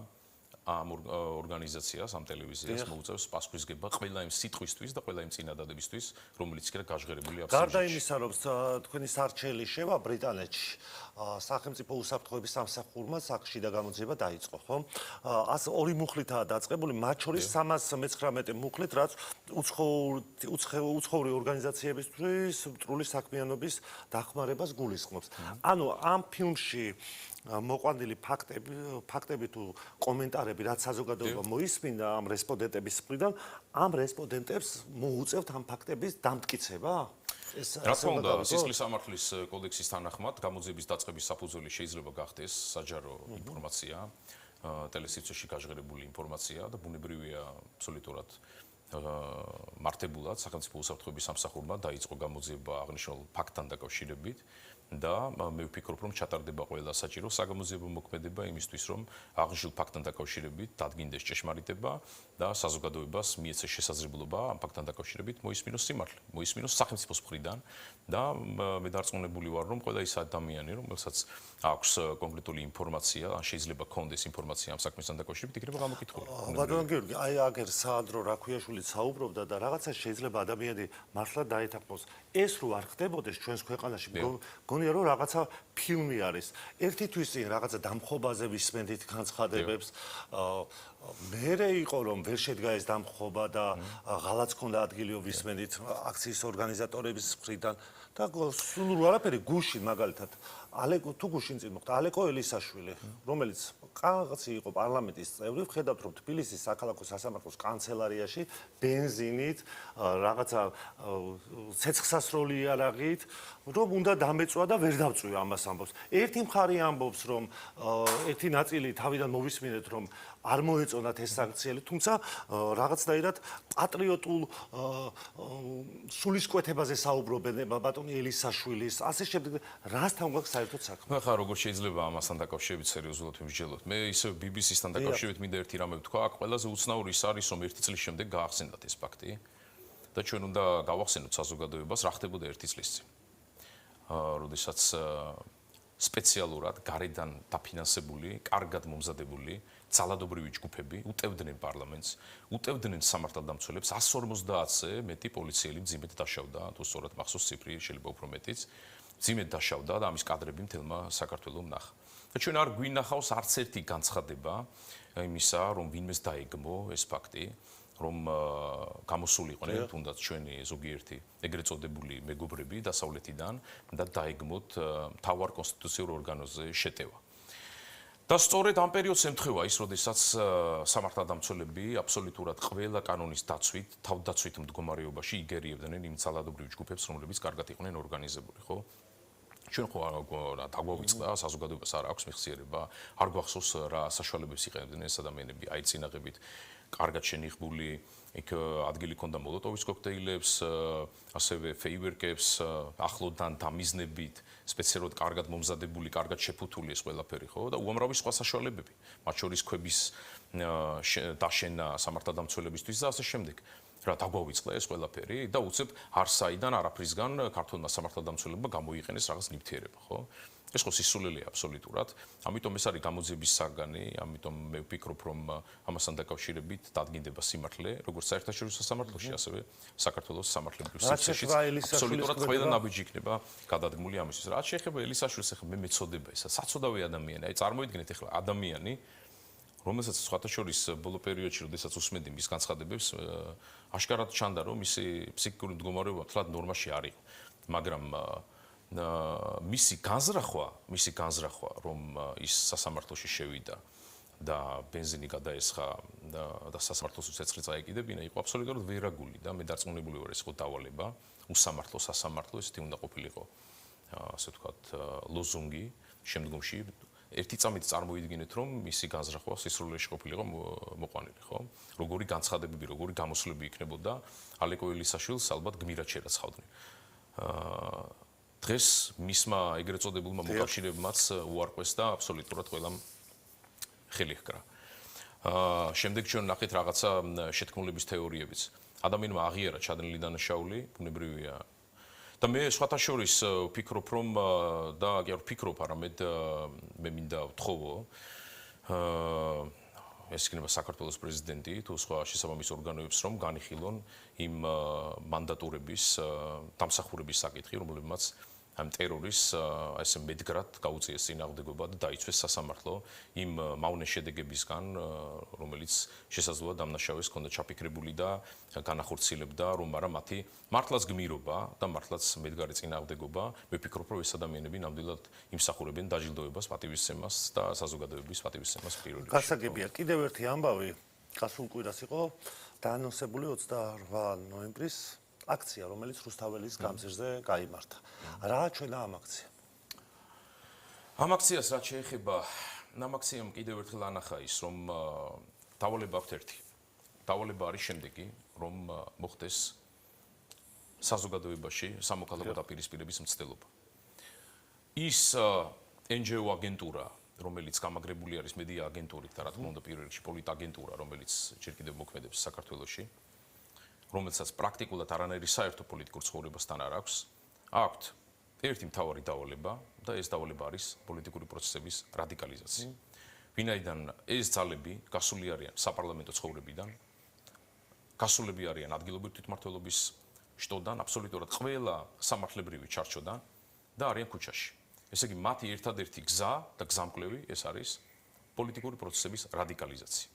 ამ ორგანიზაციას, ამ ტელევიზიას მოუწევს პასუხისგება ყველა იმ სიტყვისთვის და ყველა იმ წინადადებისთვის, რომელიც იქნება გაჟღერებული აბსოლუტურად. გარდა იმისა, რომ თქვენი სარჩელი შევა ბრიტანეთში, სახელმწიფო უსაფრთხოების სამსახურმა საქმეში და გამოძიება დაიწყო, ხო? 102 მუხლითაა დაწყებული, მათ შორის 319 მუხლით, რაც უცხოური ორგანიზაციებისთვის მტრული საქმიანობის დახმარებას გულისხმობს. ანუ ამ ფილმში მოყვანილი ფაქტები თუ კომენტარები, რაც საზოგადოება მოისმინა ამ რესპონდენტების მხრიდან, ამ რესპონდენტებს მოუწევთ ამ ფაქტების დამტკიცება? რა თქმა უნდა, სისხლის სამართლის კოდექსის თანახმად, გამოძიების დაწყების საფუძველი შეიძლება გახდეს საჯარო ინფორმაცია, ტელესივრცეში გაჟღერებული ინფორმაცია და ბუნებრივია აბსოლუტურად მართებულად სახელმწიფო უსაფრთხოების სამსახურმა დაიწყო გამოძიება აღნიშნულ ფაქტთან დაკავშირებით და მე ვფიქრობ, რომ ჩატარდება ყველა საჭირო საგამოძიებო მოქმედება იმისთვის, რომ აღნიშნულ ფაქტთან დაკავშირებით დადგინდეს ჭეშმარიტება და საზოგადოებას მიეცეს შესაძლებლობა ამ ფაქტთან დაკავშირებით მოისმინოს სიმართლე, მოისმინოს სახელმწიფოს მხრიდან და მე დარწმუნებული ვარ, რომ ყველა ის ადამიანი, რომელსაც აქვს კონკრეტული ინფორმაცია, ან შეიძლება კონდეს ინფორმაცია ამ საქმესთან დაკავშირებით, იქნება გამოკითხული. ბატონო გიორგი, აი აგერ საანდრო რაქვიაშვილიც საუბრობდა და რაღაცა შეიძლება ადამიანი მართლა დაეთანხმოს. ეს რო არ ხდებოდეს ჩვენს ქვეყანაში, გონია რომ რაღაცა ფილმი არის. ერთი თვის წინ რაღაცა დამხობაზე ვისმენდით განცხადებებს. მერე იყო რომ ვერ შედგა ეს დამხობა და ღალატს ქონდა ადგილიო ვისმენდით აქციის ორგანიზატორების მხრიდან და სულ არაფერი გუშინ მაგალითად ალეკო თუ გუშინ წინ მოხდა ალეკო ელისაშვილი, რომელიც კაცი იყო პარლამენტის წევრი, ვხედავთ რომ თბილისის საქალაქო სასამართლოს კანცელარიაში ბენზინით რაღაცა ცეცხლსასროლი იარაღით რომ უნდა დამეწვა და ვერ დავწვია ამას ამბობს. ერთი მხარე ამბობს რომ ერთი ნაწილი თავიდან მოვისმინეთ რომ არ მოეწონათ ეს სანქციები, თუმცა რაღაცნაირად პატრიოტულ სულისკვეთებაზე საუბრობენ ბატონი ელისაშვილის, ასე შემდეგ, რასთან გვაქვს საერთოდ საქმე? ხა როგორ შეიძლება ამასთან დაკავშირებით სერიოზულად ვიმსჯელოთ? მე ისე BBC-სთან დაკავშირებით მინდა ერთი რამე ვთქვა, აქ ყველაზე უცნაური ის არის, რომ ერთი წლის შემდეგ გაახსენდათ ეს ფაქტი და ჩვენ უნდა გავახსენოთ საზოგადოებას, რა ხდებოდა ერთი წლის წინ. როდესაც სპეციალურად გარედან დაფინანსებული, კარგად მომზადებული ძალადობრივი ჯგუფები უტევდნენ პარლამენტს, უტევდნენ სამართალდამცველებს 150-ზე მეტი პოლიციელი მძიმედ დაშავდა, თუ სწორად მახსოვს ციფრი, შეიძლება უფრო მეტიც, მძიმედ დაშავდა და ამის კადრები მთელმა საქართველომ ნახა. და ჩვენ არ გვინახავს არც ერთი განცხადება იმისა, რომ ვინმეს დაეგმო ეს ფაქტი, რომ გამოსულიყვნენ თუნდაც ჩვენი ზოგიერთი ეგრეთ წოდებული მეგობრები დასავლეთიდან და დაეგმოთ მთავარ კონსტიტუციურ ორგანოზე შეტევა. და სწორედ ამ პერიოდს ემთხვევა ის, როდესაც სამართალდამცველები აბსოლუტურად ყველა კანონის დაცვით, თავდაცვით მდგომარეობაში იგერიებდნენ იმ ძალადობრივ ჯგუფებს, რომლებიც კარგად იყვნენ ორგანიზებული, ხო? ჩვენ ხო დაგვავიწყდა საზოგადოებას არ აქვს მეხსიერება, არ გვახსოვს რა საშუალებებს იყენებდნენ ეს ადამიანები, აი წინაღებით კარგად შენიღბული, იქ ადგილი ქონდა მოლოტოვის კოქტეილებს, ასევე ფეივერკებს, ახლოდან დამიზნებით, სპეციალურად კარგად მომზადებული, კარგად შეფუთული ეს ყველაფერი, ხო? და უამრავი სხვა საშუალებები, მათ შორის ქვების დაშენა სამართალდამცველებისთვის და ასე შემდეგ. რა დაგვავიწყდა ეს ყველაფერი და უცებ არსაიდან არაფრისგან ქართულმა სამართალდამცველებმა გამოიყენეს რაღაც ნივთიერება, ხო? ეს ხო სისულელეა აბსოლუტურად. ამიტომ ეს არის გამოძიების საგანი, ამიტომ მე ვფიქრობ, რომ ამასთან დაკავშირებით დადგინდება სიმართლე, როგორც საერთაშორისო სამართლოში, ასევე საქართველოს სამართლებრივ სივრცეშიც. აბსოლუტურად ყველა ნაბიჯი იქნება გადადგმული ამისთვის. რაც შეეხება ელისაშვილს, ახლა მე მეწოდება ისა, საწოდავი ადამიანი. აი წარმოიდგინეთ ახლა ადამიანი, რომელსაც სხვათა შორის ბოლო პერიოდში, როდესაც უსმენდი მის განცხადებებს, აშკარად ჩანდა, რომ მისი ფსიქიკური მდგომარეობა თლად ნორმაში არ იყო, მაგრამ მისი განზრახვა, რომ ის სასამართლოში შევიდა და ბენზინი გადაესხა და სასამართლოს უცეცხლი წაეკიდებინა, იყო აბსოლუტურად ვერაგული და მე დარწმუნებული ვარ, ეს იყო დავალება, უსამართლო, სასამართლო, ესეთი უნდა ყოფილიყო, ასე ვთქვათ, ლოზუნგი შემდგომში. ერთი წამით წარმოიდგინეთ, რომ მისი განზრახვა სისრულეში ყოფილიყო მოყვანილი, ხო? როგორი განცხადებები, როგორი გამოსვლები იქნებოდა ალეკო ელისაშვილს ალბათ გმირად შერაცხავდნენ. დღეს მისმა ეგრეთ წოდებულმა მოკავშირეებმაც უარყვეს და აბსოლუტურად ყველამ ხელი ჰკრა. შემდეგ ჩვენ ნახეთ რაღაცა შეთქმულების თეორიებიც. ადამიანმა აღიარა ჩადენილი დანაშაული, ბუნებრივია. და მე სხვათა შორის ვფიქრობ, რომ და კი არ ვფიქრობ, არამედ მე მინდა ვთხოვო ეს იქნება საქართველოს პრეზიდენტი თუ სხვა შესაბამის ორგანოებს, რომ განიხილონ იმ მანდატურების დამსახურების საკითხი, რომლებმაც ამ ტერორის ესე მედგრად გაუწიეს წინააღმდეგობა და დაიცვეს სასამართლო იმ მავნე შედეგებისგან, რომელიც შესაძლოა დამნაშავეს ქონდა ჩაფიქრებული და განახორციელებდა, რომ არა მათი მართლაც გმირობა და მართლაც მედგარი წინააღმდეგობა, მე ვფიქრობ, რომ ეს ადამიანები ნამდვილად იმსახურებენ დაჯილდოებას, პატივისცემას და საზოგადოების პატივისცემას პირველ რიგში. გასაგებია, კიდევ ერთი ამბავი, გასულ კვირას იყო დაანონსებული 28 ნოემბრის აქცია, რომელიც რუსთაველის გამზირზე გაიმართა. რა ჩვენა ამ აქციამ? ამ აქციას რაც შეეხება, ამ აქციამ კიდევ ერთხელ ანახა ის, რომ დავალება აქვს ერთი. დავალება არის შემდეგი, რომ მოხდეს საზოგადოებაში სამოქალაქო დაპირისპირების მცდელობა. ის NGO აგენტურა, რომელიც გამაგრებული არის მედია აგენტურით და რა თქმა უნდა პირველ რიგში პოლიტაგენტურა, რომელიც ჯერ კიდევ მოქმედებს საქართველოში, რომელსაც პრაქტიკულად არანაირი საერთო პოლიტიკურ ცხოვრებასთან არ აქვს, აქვთ ერთი მთავარი დავალება და ეს დავალება არის პოლიტიკური პროცესების რადიკალიზაცია. ვინაიდან ეს ძალები გასული არიან საპარლამენტო ცხოვრებიდან, გასულები არიან ადგილობრივი თვითმმართველობის შტოდან, აბსოლუტურად ყველა სამართლებრივი ჩარჩოდან და არიან ქუჩაში. ესე იგი, მათი ერთადერთი გზა და გზამკვლევი ეს არის პოლიტიკური პროცესების რადიკალიზაცია.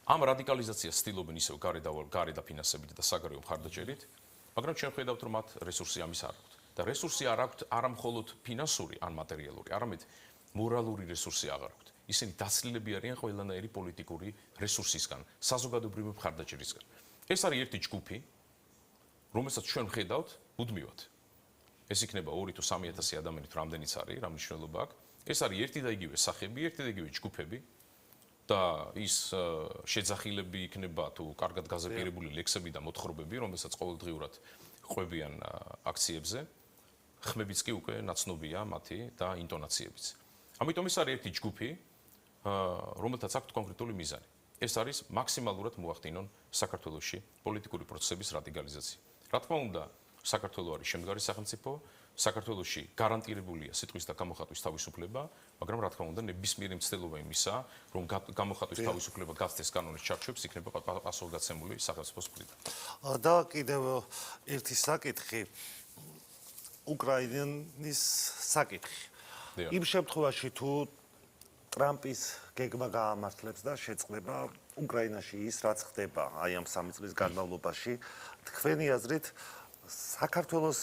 ამ რადიკალიზაციას ცდილობენ ისევ გარე დაფინანსებით და საგარეო მხარდაჭერით, მაგრამ ჩვენ ხედავთ, რომ მათ რესურსი ამის არ აქვთ. და რესურსი არ აქვთ არა მხოლოდ ფინანსური ან მატერიალური, არამედ მორალური რესურსი აღარ აქვთ. ისინი დაცლილები არიან ყველანაირი პოლიტიკური რესურსისგან, საზოგადოებრივი მხარდაჭერისგან. ეს არის ერთი ჯგუფი, რომელსაც ჩვენ ხედავთ მუდმივად. ეს იქნება 2 თუ 3000 ადამიანით რამდენიც არის, რა მნიშვნელობა აქვს. ეს არის ერთი და იგივე სახები, ერთი და იგივე ჯგუფები და ის შეძახილები იქნება თუ კარგად გაზეპირებული ლექსები და მოთხრობები, რომელსაც ყოველდღიურად ყვებიან აქციებზე. ხმებიც კი უკვე ნაცნობია მათი და ინტონაციებიც. ამიტომ ეს არის ერთი ჯგუფი, რომელთაც აქვს კონკრეტული მიზანი. ეს არის მაქსიმალურად მოახდინონ საქართველოში პოლიტიკური პროცესების რადიკალიზაცია. რა თქმა უნდა, საქართველო არის შემდგარი სახელმწიფო, საქართველოში გარანტირებულია სიტყვის და გამოხატვის თავისუფლება, მაგრამ რა თქმა უნდა, ნებისმიერი მცდელობა იმისა, რომ გამოხატვის თავისუფლება გაცდეს კანონის ჩარჩოებს, იქნება პასუხგაცემული სახელმწიფოს მხრიდან. და კიდევ ერთი საკითხი, უკრაინის საკითხი. იმ შემთხვევაში თუ ტრამპის გეგმა გაამართლებს და შეწყდება უკრაინაში ის, რაც ხდება აი ამ 3 წლის განმავლობაში, თქვენი აზრით საქართველოს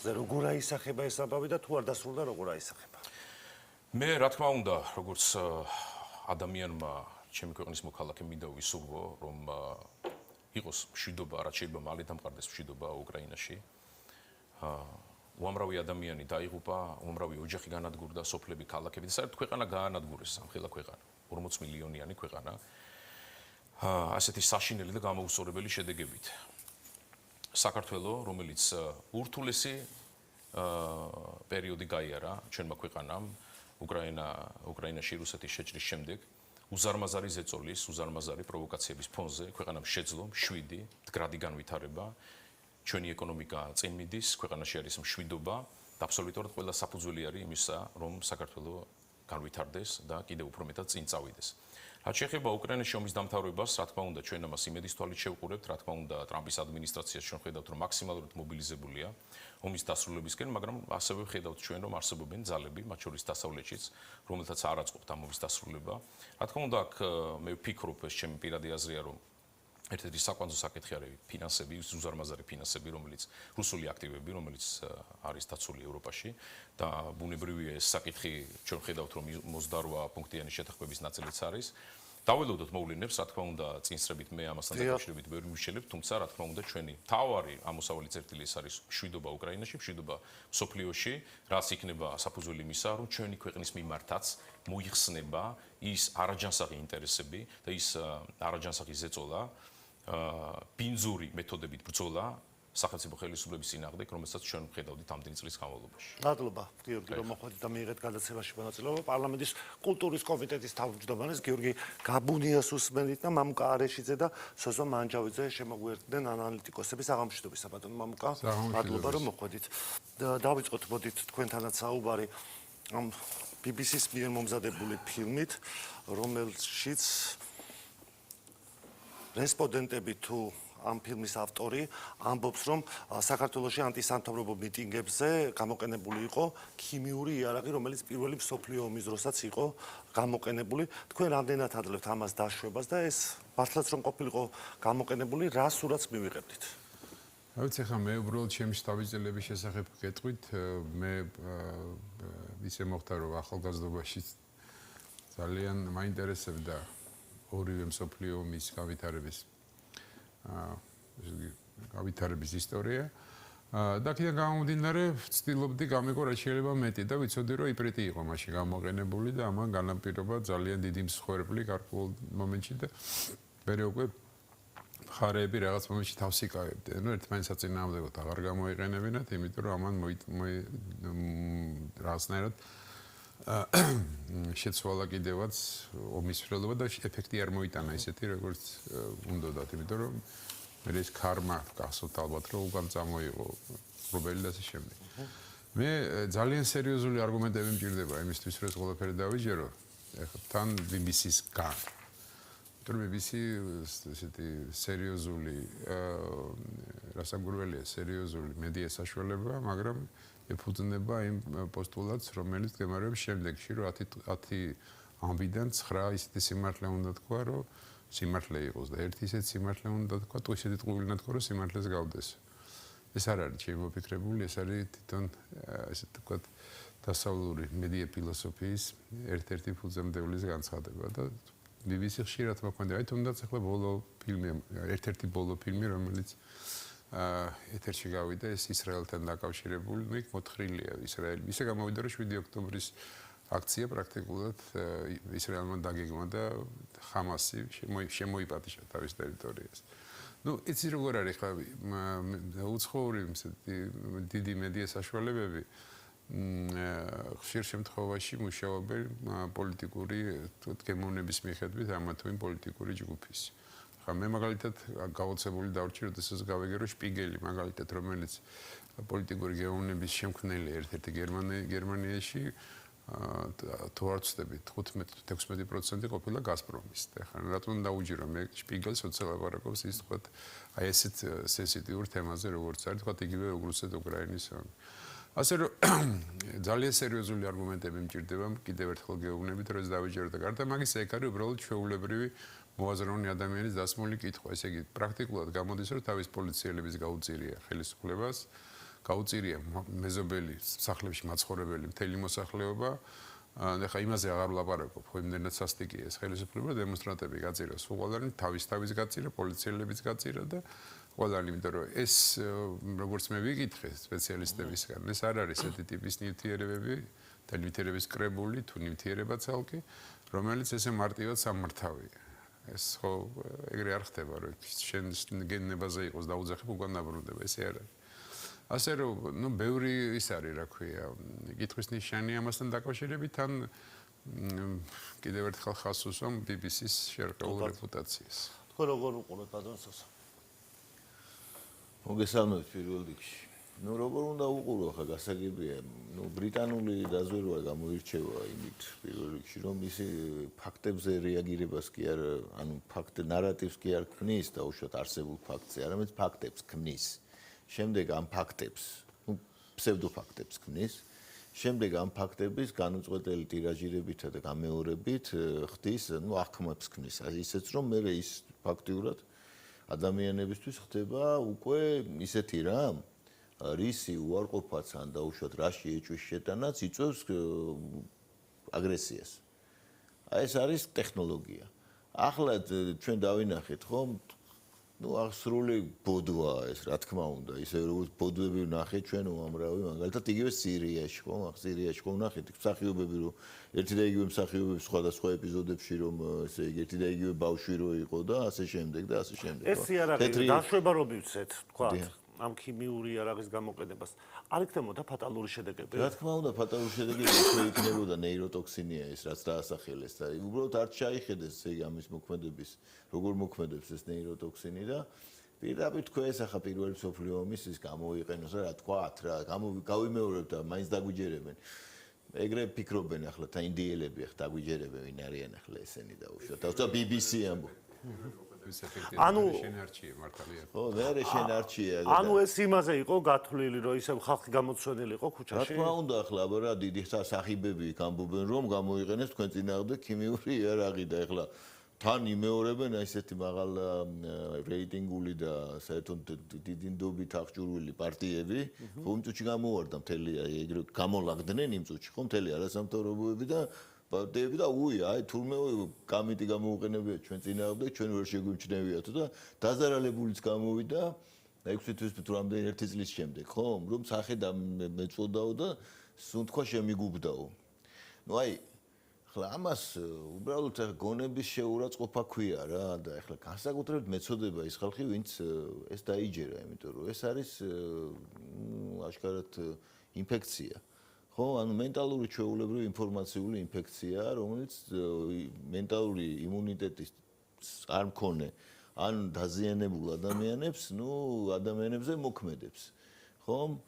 როგორ აისახება ეს ამბავი და თუ არ დასრულდა როგორ აისახება? მე რა თქმა უნდა, როგორც ადამიანმა, ჩემი ქვეყნის მოქალაქე მინდა ვისურვო, რომ იყოს მშვიდობა, რაც შეიძლება მალე დამყარდეს მშვიდობა უკრაინაში. უამრავი ადამიანი დაიღუპა, უამრავი ოჯახი განადგურდა, სოფლები, ქალაქები და საერთოდ ქვეყანა გაანადგურეს, სამხელა ქვეყანა, 40 მილიონიანი ქვეყანა. ასეთი საშინელი და გამოუსწორებელი შედეგებით. საქართველოს, რომელიც ურთულესი პერიოდი გაიარა ჩვენმა ქვეყანამ, უკრაინაში რუსეთის შეჭრის შემდეგ, უზარმაზარი ზეწოლის, უზარმაზარი პროვოკაციების ფონზე ქვეყანამ შეძლო 7 მდგრადი განვითარება, ჩვენი ეკონომიკა წინ მიდის, ქვეყანაში არის მშვიდობა და აბსოლუტურად ყველა საფუძველი არის იმისა, რომ საქართველოს განვითარდეს და კიდევ უფრო მეტად წინ წავიდეს. რაც შეეხება უკრაინაში ომის დამთავრებას, რა თქმა უნდა, ჩვენ ამას იმედის თვალით შევყურებთ, რა თქმა უნდა, ტრამპის ადმინისტრაციას ჩვენ ხედავთ, რომ მაქსიმალურად მობილიზებულია ომის დასრულებისკენ, მაგრამ ასევე ხედავთ ჩვენ, რომ არსებობენ ძალები, მათ შორის დასავლეთშიც, რომელთაც არ აწყობთ ამ ომის დასრულება. რა თქმა უნდა, აქ მე ვფიქრობ, ეს ჩემი პირადი აზრია, რომ ერთ-ერთი საკვანძო საკითხი არის ფინანსები, უზარმაზარი ფინანსები, რომელიც რუსული აქტივები, რომელიც არის დაცული ევროპაში და ბუნებრივია ეს საკითხი ჩვენ ხედავთ, რომ 28 პუნქტიანი შეთანხმების ნაწილიც არის. დაველოდოთ მოვლენებს, რა თქმა უნდა, წინსრებით მე ამასთან დაკავშირებით ვერ მივშელებ, თუმცა რა თქმა უნდა, ჩვენი თავარი ამოსავალი წერტილი ეს არის მშვიდობა უკრაინაში, მშვიდობა მსოფლიოში, რაც იქნება საფუძველი იმისა, რომ ჩვენი ქვეყნის მიმართაც მოიხსნება ის არაჯანსაღი ინტერესები და ის არაჯანსაღი ზეწოლა, ბინძური მეთოდებით ბრძოლა სახელმწიფო ხელისუფლების წინააღმდეგ, რომელსაც ჩვენ ვხედავდით ამდენი წლის განმავლობაში. მადლობა, გიორგი, რომ მოხვედით და მიიღეთ გადაცემაში მონაწილეობა. პარლამენტის კულტურის კომიტეტის თავმჯდომარეს გიორგი გაბუნიას უსმენით და მამუკა არეშიძე და სოზო მანჯავიძე შემოგვიერთდნენ ანალიტიკოსების აღამშვიდობისა. ბატონო მამუკა, მადლობა, რომ მოხვედით. დავიწყოთ მოდით თქვენთანაც საუბარი ამ BBC-ს მიერ მომზადებული ფილმით, რომელშიც რესპონდენტები თუ ამ ფილმის ავტორი ამბობს, რომ საქართველოში ანტისამთავრობო მიტინგებზე გამოყენებული იყო ქიმიური იარაღი, რომელიც პირველი მსოფლიო ომის დროსაც იყო გამოყენებული. თქვენ რამდენად ადლებთ ამას დაშვებას და ეს მართლაც რომ ყოფილიყო გამოყენებული, რა სურათს მივიღებდით? რა ვიცი, ხა მე უბრალოდ ჩემი შთაბეჭდილების შესახებ გეტყვით, მე ისე მოხდა, რომ ახალგაზრდობაში ძალიან მაინტერესებდა ორივე მსოფლიო ომის გავითარების ისტორია და კიდე გამომდინარე ვცდილობდი გამიგო რაც შეიძლება მეტი და ვიცოდი რომ იპრიტი იყო მაშინ გამოყენებული და ამან განაპირობა ძალიან დიდი მსხვერპლი გარკვეულ მომენტში და მე უკვე ხარეები რაღაც მომენტში თავს იკავებდნენ, რომ ერთმანეთს აწინააღმდეგოთ აღარ გამოიყენებინათ, იმიტომ რომ ამან რაღაცნაირად შეცვალა კიდევაც ომის მსვლელობა და ეფექტი არ მოიტანა ისეთი, როგორც უნდათ, იმიტომ რომ მე ეს ქარმა გახსოვთ ალბათ, რომ უკან წამოიღო რუბელი და ასე შემდეგ. მე ძალიან სერიოზული არგუმენტები მჭირდება იმისთვის, რომ ეს ყველაფერი დავიჯერო. ეხლა თან BBC-ს გან. იმიტომ რომ BBC ესეთი სერიოზული რასაკვირველია, სერიოზული მედია საშუალებაა, მაგრამ ეფუძნება იმ პოსტულატს, რომელიც გემარებს შემდეგში, რომ 10 ამბიდან 9 ისეთი სიმართლე უნდა თქვა, რომ სიმართლე იყოს და ერთი ისეთი სიმართლე უნდა თქვა, თუ ისეთი ტყუილი უნდა თქვა, რომ სიმართლეს გავდეს. ეს არ არის ჩემი მოფიქრებული, ეს არის თვითონ ესე ვთქვათ დასავლური მედია ფილოსოფიის ერთ-ერთი ფუძემდებლის განცხადება და BBC ხშირად მოქმედება. აი თუნდაც ახლა ბოლო ფილმი, ერთ-ერთი ბოლო ფილმი, რომელიც ეთერში გავიდა, ეს ისრაელთან დაკავშირებული, ნუ იქ მოთხრილია ისრაელი. ისე გამოვიდა, რომ 7 ოქტომბრის აქცია პრაქტიკულად ისრაელმა დაგეგმა და ხამასი შემოიპატიჟა თავის ტერიტორიას. ნუ იცი როგორ არის ხა უცხოური დიდი მედია საშუალებები ხშირ შემთხვევაში მუშაობენ პოლიტიკური გემოვნების მიხედვით ამა თუ იმ პოლიტიკური ჯგუფის. ხა მე მაგალითად გაოცებული დავრჩი, როდესაც გავიგე, რომ შპიგელი მაგალითად, რომელიც პოლიტიკური გემოვნების შემქმნელი ერთ-ერთი გერმანიაში თუ არ ვცდები 15-16% ყოფილა გაზპრომის. ხა რატომ დაუჯირო მე შპიგელს ოცელაპარაკობს ის თქვა აი ესეთ სენსიტიურ თემაზე როგორც არის თქვა იგივე რუსეთ უკრაინის ასე რომ ძალიან სერიოზული არგუმენტები მჭირდება კიდევ ერთხელ გეუბნებით რომ ეს დავიჯერო და გარდა მაგისა ეგ არის უბრალოდ ჩვეულებრივი მოაზროვნე ადამიანის დასმული კითხვა. ესე იგი პრაქტიკულად გამოდის რომ თავის პოლიციელების გაუწირია ხელისუფლებას გაუწირია მეზობელი სახლებში მაცხოვრებელი მთელი მოსახლეობა. ეხლა იმაზე აღარ ვლაპარაკობ, ხო იმდენად სასტიკია ეს ხელისუფლება, დემონსტრანტები გაწირა, სულ ყველანი თავის გაწირა, პოლიციელებიც გაწირა და ყველანი, იმიტომ რომ ეს როგორც მე ვიკითხე სპეციალისტებისგან, ეს არ არის ესეთი ტიპის ნივთიერებები და ნივთიერების კრებული თუ ნივთიერება ცალკე, რომელიც ესე მარტივად სამართავია. ეს ხო ეგრე არ ხდება, რომ შენ გენებაზე იყოს დაუძახებ უკან დაბრუნდება, ესე არ არის. ასე რომ, ნუ ბევრი ის არის, რა ქვია, კითხვის ნიშანი ამასთან დაკავშირებით, ან კიდევ ერთხელ ხაზს უსვამ BBC-ს შერყეულ რეპუტაციას. თქვენ როგორ უყურებთ ბატონ სოსო? მოგესალმებით პირველ რიგში. ნუ როგორ უნდა უყურო, ხა გასაგებია, ნუ ბრიტანული დაზვერვა გამოირჩევა იმით პირველ რიგში, რომ ისი ფაქტებზე რეაგირებას კი არ, ანუ ნარატივს კი არ ქმნის დაუშვათ არსებულ ფაქტზე, არამედ ფაქტებს ქმნის. შემდეგ ამ ფაქტებს, ნუ ფსევდოფაქტებს ქმნის. შემდეგ ამ ფაქტების განუწყვეტელი ტირაჟირებითა და გამეორებით ხდის, ნუ აღქმებს ქმნის. ისეც რომ მე ის ფაქტიურად ადამიანებისთვის ხდება უკვე ისეთი რამ, რისი უარყოფაც ან დაუშვათ რაში ეჭვის შეტანაც იწვევს აგრესიას. აი ეს არის ტექნოლოგია. ახლა ჩვენ დავინახეთ ხომ ნუ აღსრული ბოდვაა ეს, რა თქმა უნდა, ისე როგორც ბოდვები ვნახეთ ჩვენ უამრავი, მაგალითად იგივე სირიაში, ხომ? სირიაში ხომ ვნახეთ მსახიობები, რომ ერთი და იგივე მსახიობები სხვადასხვა ეპიზოდებში რომ ესე იგი ერთი და იგივე ბავშვი რო იყო და ასე შემდეგ და ასე შემდეგ. ეს იარაღი დაშვება რომ მივცეთ, თქვა ამ ქიმიური იარაღის გამოყენებას. არ იქნებოდა ფატალური შედეგები? რა თქმა უნდა, ფატალური შედეგები იქნებოდა, ნეიროტოქსინია ეს, რაც დაასახელეს და უბრალოდ არ ჩაიხედეს ამის მოქმედების, როგორ მოქმედებს ეს ნეიროტოქსინი და პირდაპირ თქვა ეს ახლა პირველი მსოფლიო ომის ის გამოიყენოს რა თქვათ რა, გავიმეორებ და მაინც დაგვიჯერებენ. ეგრე ფიქრობენ ახლა თა ინდიელები ახლა დაგვიჯერებენ ვინ არიან ახლა ესენი დაუშვათ. და BBC ამბო. ანუ შენ არჩია მართალია. ხო, მე შენ არჩია. ანუ ეს იმაზე იყო გათვლილი, რომ ისევ ხალხი გამოცვენილი იყო ქუჩაში? რა თქმა უნდა, ახლა აბა რა დიდი სახიბები ამბობენ, რომ გამოიყენეს თქვენ წინააღმდეგ ქიმიური იარაღი და ახლა თან იმეორებენ ესეთი მაღალ რეიტინგული და საერთოდ დიდი ნდობით აღჭურვილი პარტიები, ხო იმ წუთში გამოვარდა მთელი ეგრე გამოლაგდნენ იმ წუთში, ხო მთელი არასამთავრობოები და პარტიები და აი თურმე კამიტი გამოუყენებია ჩვენ წინააღმდეგ, ჩვენ ვერ შეგვიმჩნევიათ და დაზარალებულიც გამოვიდა 6 თვის თუ რამდენი ერთი წლის შემდეგ, ხო, რომ სახე და მეწოდაო და სუნთქვა შემიგუბდაო. ნუ აი ახლა ამას უბრალოდ გონების შეურაცხყოფა ქვია რა და ახლა განსაკუთრებით მეწოდება ის ხალხი ვინც ეს დაიჯერა, იმიტომ რომ ეს არის აშკარად ინფექცია. ხო, ანუ მენტალური ჩვეულებრივი ინფორმაციული ინფექცია, რომელიც მენტალური იმუნიტეტის არ მქონე ან დაზიანებულ ადამიანებს, ადამიანებზე მოქმედებს. ხო?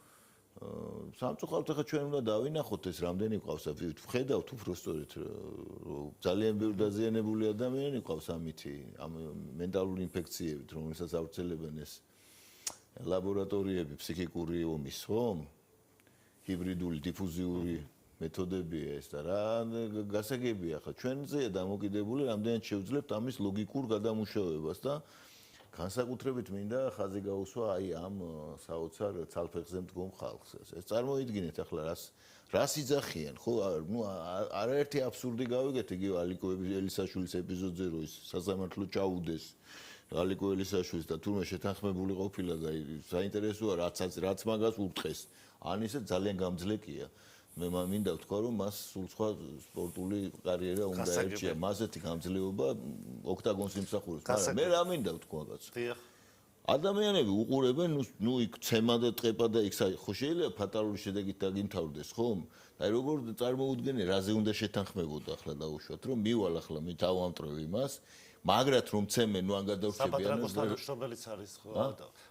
სამწუხაროდ ახლა ჩვენ უნდა დავინახოთ ეს რამდენი ყავს, ვხედავთ უბრალოდ ძალიან ბევრი დაზიანებული ადამიანი ყავს ამითი, ამ მენტალური ინფექციებით, რომელსაც ავრცელებენ ეს ლაბორატორიები ფსიქიკური ომის, ხო? ჰიბრიდული დიფუზიური მეთოდებია ეს და რა გასაგებია ხა ჩვენზეა დამოკიდებული რამდენად შევძლებთ ამის ლოგიკურ გადამუშავებას და განსაკუთრებით მინდა ხაზი გაუსვა აი ამ საოცარ ცალფეხზე მდგომ ხალხს ეს წარმოიდგინეთ ახლა რას იძახიან ხო არაერთი აბსურდი გავიგეთ იგივე ალიკო ელისაშვილის ეპიზოდზე რო ის სასამართლო ჩაუდეს ალიკო ელისაშვილს და თურმე შეთანხმებული ყოფილა და საინტერესოა რაც მაგას ურტყეს ან ისე ძალიან გამძლეკია მე მინდა ვთქვა რომ მას სულ სხვა სპორტული კარიერა უნდა ერჩია მასეთი გამძლეობა ოქტაგონს იმსახურებს მაგრამ მე რა მინდა ვთქვა კაცო ადამიანები უყურებენ იქ ცემა და ტყეპა და იქ ხო შეიძლება ფატალური შედეგით დაგიმთავრდეს ხომ აი როგორ წარმოუდგენე რაზე უნდა შეთანხმებოდა ახლა დაუშვათ რომ მივალ ახლა მე დავამტრევ იმას მაგრად რომ ცემენ ნუ ან გადავრჩებიან საბადრაგოსთან არის ხო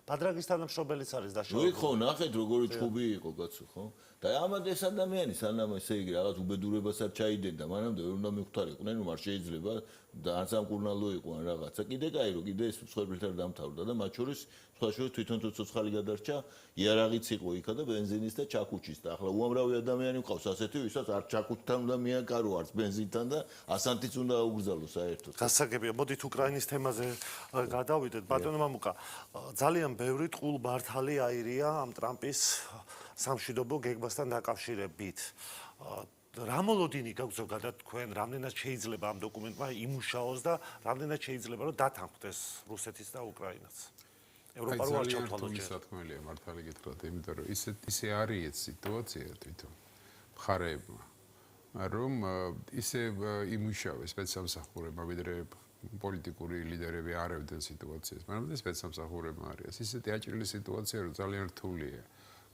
ბადრაგისთან მშობელიც არის და ნუ ხო ნახეთ როგორი ჩხუბი იყო კაცო ხო და ამად ეს ადამიანი სანამ ესე იგი რაღაც უბედურებასაც ჩაიდენ და მანამდე ვერ უნდა მიხვდარიყვნენ რომ არ შეიძლება და ან სამკურნალო იყო ან რაღაცა კიდე კაი რომ კიდე ეს მსხვერპლით არ დამთავრდა და მათ შორის სხვაშორის თვითონ თუ ცოცხალი გადარჩა იარაღიც იყო იქა და ბენზინის და ჩაკუჩის და ახლა უამრავი ადამიანი მყავს ასეთი ვისაც არ ჩაკუჩთან უნდა მიაკარო არც ბენზინთან და ასანთიც უნდა აუგზავნოს საერთოდ გასაგებია მოდით უკრაინის თემაზე გადავიდეთ ბატონო მამუკა ძალიან ბევრი ტყულ მართალი აირია ამ ტრამპის სამშვიდობო გეგმასთან დაკავშირებით რა მოლოდინი გაქვს ზოგადად თქვენ რამდენად შეიძლება ამ დოკუმენტმა იმუშაოს და რამდენად შეიძლება რომ დათანხმდეს რუსეთის და უკრაინას ევროპა არ ჩავთვალოთ ეს თქმელია მართალი გითხრათ იმიტომ რომ ისე არის ეს სიტუაცია თვითონ მხარეებმა რომ ისე იმუშავეს სპეცსამსახურებმა ვიდრე პოლიტიკური ლიდერები არევდნენ სიტუაციას მაგრამ სპეცსამსახურებმა არის ისეთი აჭრილი სიტუაცია რომ ძალიან რთულია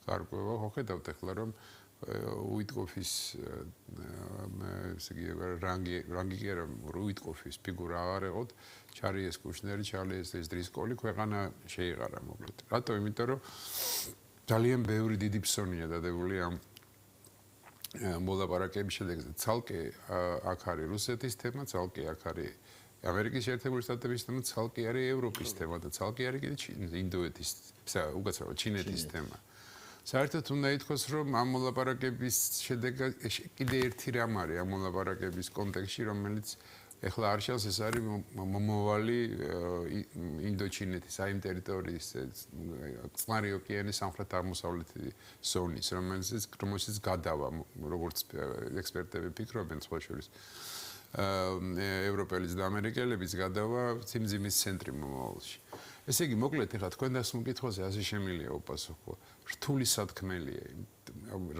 გარკვევა ხო ხედავთ ახლა რომ უიტკოფის ესე იგი რანგი კი არა უიტკოფის ფიგურა აღარ ეყოთ ჩარიეს კუშნერი ჩარლიეს ეს დრისკოლი ქვეყანა შეიყარა მოკლედ რატო იმიტომ რომ ძალიან ბევრი დიდი ფსონია დადებული ამ მოლაპარაკების შედეგზე ცალკე აქ არის რუსეთის თემა ცალკე აქ არის ამერიკის შეერთებული შტატების თემა ცალკე არის ევროპის თემა და ცალკე არის კიდე ინდოეთის უკაცრავად ჩინეთის თემა საერთოდ უნდა ითქვას რომ ამ მოლაპარაკების შედეგად კიდე ერთი რამ არის ამ მოლაპარაკების კონტექსტში რომელიც ეხლა არ შევს ეს არის მომავალი ინდოჩინეთის აი იმ ტერიტორიის წყნარი ოკეანის სამხრეთ აღმოსავლეთი ზონის რომელშიც გადავა როგორც ექსპერტები ფიქრობენ სხვა შორის ევროპელებიც და ამერიკელებიც გადავა სიმძიმის ცენტრი მომავალში ესე იგი მოკლედ ეხლა თქვენ დასმულ კითხვაზე ასე შემილია უპასუხო რთული სათქმელია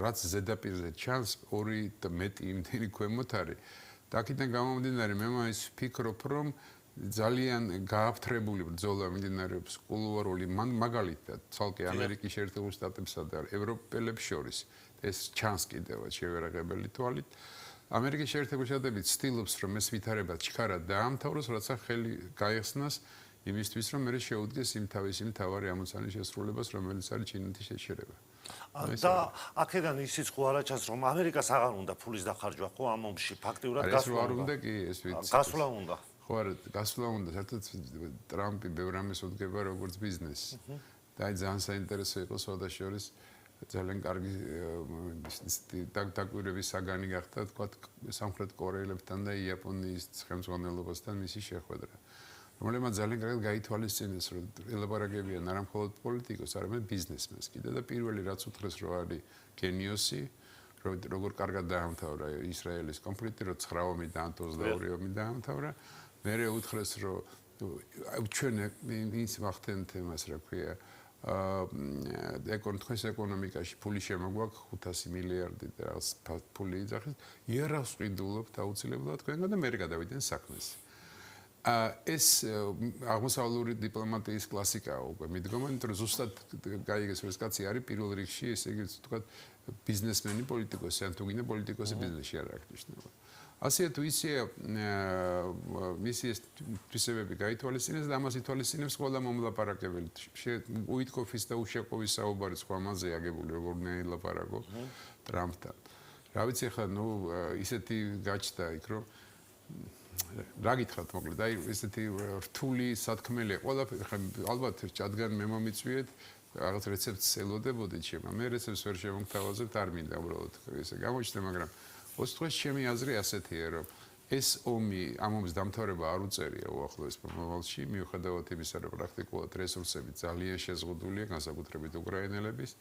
რაც ზედაპირზე ჩანს ორი და მეტი იმდენი ქვემოთ არის და აქედან გამომდინარე მე მაინც ვფიქრობ რომ ძალიან გააფთრებული ბრძოლა მიმდინარეობს კულუარული მაგალითად ცალკე ამერიკის შეერთებულ შტატებსა და ევროპელებს შორის ეს ჩანს კიდევაც შევერაღებელი თვალით ამერიკის შეერთებული შტატები ცდილობს რომ ეს ვითარება ჩქარად დაამთავროს რაცა ხელი გაიხსნას იმისთვის რომ მე შეუდგეს იმ თავისი მთავარი ამოცანის შესრულებას რომელიც არის ჩინეთის შეშერება და აქედან ისიც ხო არა ჩანს რომ ამერიკას აღარ უნდა ფულის დახარჯვა ხო ამ ომში ფაქტიურად გასვლა უნდა კი ეს ვიცი გასვლა უნდა ხო არა გასვლა უნდა საერთოდ ტრამპი ბევრ ამას უდგება როგორც ბიზნესი და აი ძალიან საინტერესო იყო სხვადასხვა ძალიან კარგი დაკვირვების საგანი გახდა თქვა სამხრეთ კორეელებთან და იაპონიის ხელმძღვანელობასთან მისი შეხვედრა რომელმაც ძალიან კარგად გაითვალისწინეს რომ ელაპარაკებიან არა მხოლოდ პოლიტიკოს არამედ ბიზნესმენს კიდე და პირველი რაც უთხრეს რომ არის გენიოსი როგორ კარგად დაამთავრა ისრაელის კონფლიქტი რომ 9 ომი და 22 ომი დაამთავრა მერე უთხრეს რომ ჩვენ ის ვახდენთ იმას რა ქვია თქვენს ეკონომიკაში ფული შემოგვაქვს 500 მილიარდი და რაღაც ფული იძახის, იერავს ყიდულობთ აუცილებლად თქვენგან და მე გადავიდენ საქმეს. ეს აღმოსავლური დიპლომატიის კლასიკაა უკვე მიდგომა, იმიტომ რომ ზუსტად გაიგეს ეს კაცი არის პირველ რიგში, ესე იგი ვთქვათ, ბიზნესმენი, პოლიტიკოსი, ან თუ გინდა პოლიტიკოსი ბიზნესში არ აქვს ნიშნება. ასე თუ ისე მისი თვისებები გაითვალისწინეს და ამას ითვალისწინებს ყველა მომლაპარაკებელი. უიტკოფის და უშაკოვის საუბარი სხვა მასზე აგებული როგორ უნდა ელაპარაკო ტრამპთან. რა ვიცი ახლა ისეთი გაჩნდა იქ რომ რა გითხრათ მოკლედ აი ესეთი რთული სათქმელია ყველაფერი ალბათ რადგან მე მომიწვიეთ რაღაც რეცეპტს ელოდებოდით შემა მე რეცეპტს ვერ შემოგთავაზებთ არ მინდა უბრალოდ ესე გამოჩნდა მაგრამ ოს თქვენ ჩემი აზრი ასეთია რომ ეს ომი ამ ომის დამთავრება არ უწერია უახლოეს მომავალში მიუხედავად იმისა რომ პრაქტიკულად რესურსები ძალიან შეზღუდულია განსაკუთრებით უკრაინელების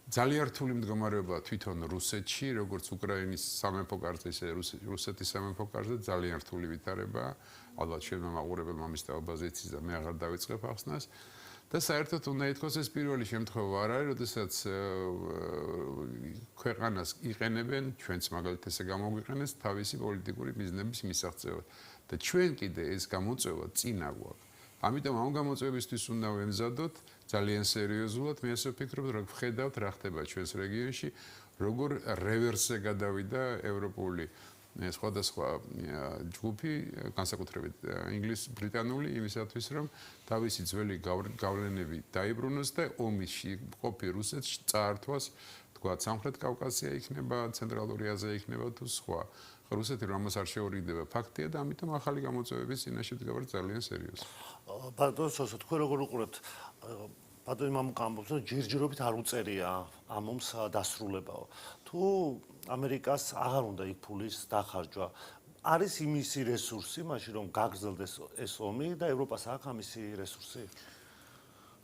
ძალიან რთული მდგომარეობა თვითონ რუსეთში, როგორც უკრაინის სამეფო კარზე, ისე რუსეთის სამეფო კარზე ძალიან რთული ვითარებაა. ალბათ ჩვენმა მაყურებელმა მის ოპოზიციის და მე აღარ დავიწყებ ახსნას. და საერთოდ უნდა ითქვას ეს პირველი შემთხვევა არ არის, როდესაც ქვეყანას იყენებენ, ჩვენც მაგალითად ესე გამოგვიყენეს თავისი პოლიტიკური მიზნების მისაღწევად. და ჩვენ კიდე ეს გამოწვევა წინა გვაქვს. ამიტომ ამ გამოწვევისთვის უნდა ვემზადოთ ძალიან სერიოზულად. მე ასე ვფიქრობ, რომ ვხედავთ რა ხდება ჩვენს რეგიონში, როგორ რევერსზე გადავიდა ევროპული სხვადასხვა ჯგუფი, განსაკუთრებით ინგლիս-ბრიტანული, იმისათვის, რომ თავისი ძველი გავლენები დაიბრუნოს და ომში ყოფი რუსეთში წაართვას, თქვა, სამხრეთ კავკასია იქნება, ცენტრალური აზია იქნება თუ სხვა. რუსეთი რამას არ შეურიგდება ფაქტია და ამიტომ ახალი გამოწვევების წინაშე დგავართ ძალიან სერიოზულად. ბატონო სოსო თქვენ როგორ უყურებთ ბატონი მამუკა ამბობს რომ ჯერჯერობით არ უწერია ამ ომს დასრულებაო თუ ამერიკას აღარ უნდა იქ ფულის დახარჯვა არის იმისი რესურსი მაშინ რომ გაგრძელდეს ეს ომი და ევროპას აქვს ამისი რესურსი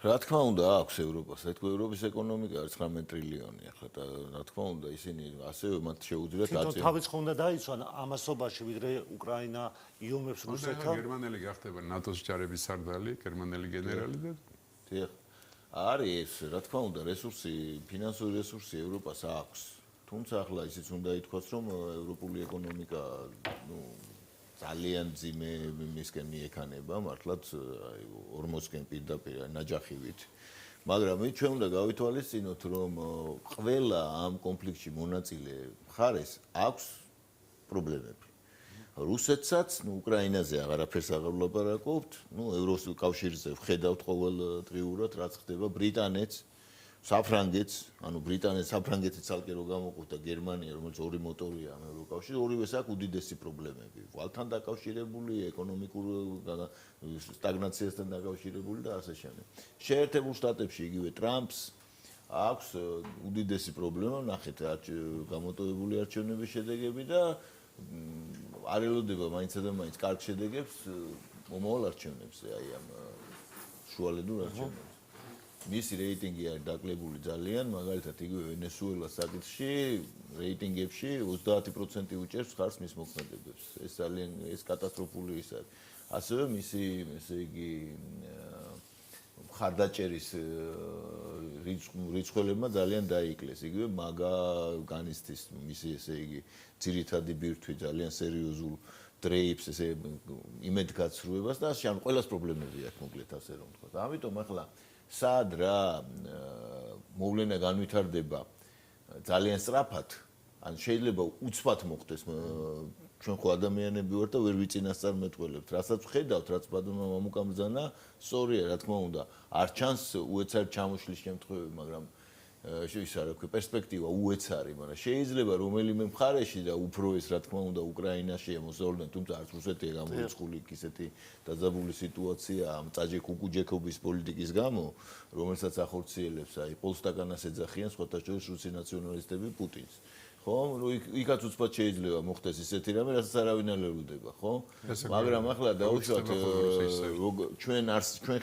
რა თქმა უნდა აქვს ევროპას ეთქო ევროპის ეკონომიკა არის 19 ტრილიონი ახლა და რა თქმა უნდა ისინი ასევე მათ შეუძლიათ თვითონ თავიც ხომ უნდა დაიცვან ამასობაში ვიდრე უკრაინა იომებს რუსეთთან გერმანელი გახდება ნატოს ჯარების სარდალი გერმანელი გენერალი და დიახ არის რა თქმა უნდა რესურსი ფინანსური რესურსი ევროპას აქვს თუმცა ახლა ისიც უნდა ითქვას რომ ევროპული ეკონომიკა ძალიან ძიმე მისკენ მიექანება მართლაც 40-კენ პირდაპირ ნაჯახივით მაგრამ ჩვენ უნდა გავითვალისწინოთ რომ ყველა ამ კონფლიქტში მონაწილე მხარეს აქვს პრობლემები რუსეთსაც უკრაინაზე აღარაფერს აღარ ვლაპარაკობთ ევროპულ კავშირზე ვხედავთ ყოველდღიურად რაც ხდება ბრიტანეთს საფრანგეთს, ანუ ბრიტანეთს, საფრანგეთი ცალკე რო გამოყოფდა გერმანია, რომელიც ორი მოტორია ამ ევროკავშირში, ორივეს აქვს უდიდესი პრობლემები. ვალთან დაკავშირებული, ეკონომიკურ სტაგნაციასთან დაკავშირებული და ასე შემდეგ. შეერთებულ შტატებში იგივე ტრამპს აქვს უდიდესი პრობლემა, ნახეთ, გამოტოვებული არჩევნების შედეგები და არ ელოდება მაინცსა და მაინც კარგ შედეგებს მომავალ არჩევნებზე, აი ამ შუალედურ არჩევნებზე. მისი რეიტინგი არის დაკლებული ძალიან, მაგალითად იგივე ვენესუელას საკითხში რეიტინგებში 30% უჭერს ხარს მის მოქმედებებს. ეს ძალიან ეს კატასტროფული ის არის. ასევე მისი ესე იგი მხარდაჭერის რიცხველებმა ძალიან დაიკლეს. იგივე მაგა განიცდის მისი ესე იგი ძირითადი ბირთვი ძალიან სერიოზულ დრეიფს ესე იმედგაცრუებას და ამ ყველას პრობლემები აქვს მოკლედ ასე რომ ვთქვა. ამიტომ ახლა სად რა მოვლენა განვითარდება ძალიან სწრაფად ან შეიძლება უცბად მოხდეს ჩვენ ხო ადამიანები ვართ და ვერ ვიწინასწარმეტყველებთ რასაც ვხედავთ რაც ბატონმა მამუკამ ბრძანა სწორია რა თქმა უნდა არ ჩანს უეცარ ჩამოშლის შემთხვევები მაგრამ ისა რა ქვია პერსპექტივა უეცარი მაგრამ შეიძლება რომელიმე მხარეში და უფრო ეს რა თქმა უნდა უკრაინაშია მოსავლენ თუმცა არც რუსეთია გამოიწყული ისეთი დაძაბული სიტუაცია ამ წაჯეკუკუჯეკობის პოლიტიკის გამო რომელსაც ახორციელებს აი პოლსტაკანას ეძახიან სხვათა შორის რუსი ნაციონალისტები პუტინს ხო იქაც უცბად შეიძლება მოხდეს ისეთი რამე რასაც არავინ არ ელოდება ხო მაგრამ ახლა დაუშვათ ჩვენ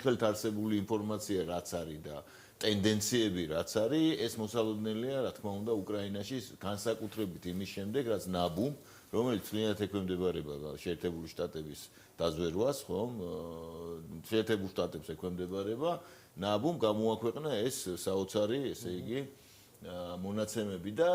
ხელთ არსებული ინფორმაცია რაც არის და ტენდენციები რაც არის ეს მოსალოდნელია რა თქმა უნდა უკრაინაში განსაკუთრებით იმის შემდეგ რაც ნაბუმ რომელიც წინათ ექვემდებარება შეერთებული შტატების დაზვერვას, ხომ? შეერთებულ შტატებს ექვემდებარება, ნაბუმ გამოაქვეყნა ეს საოცარი, ესე იგი, მონაცემები და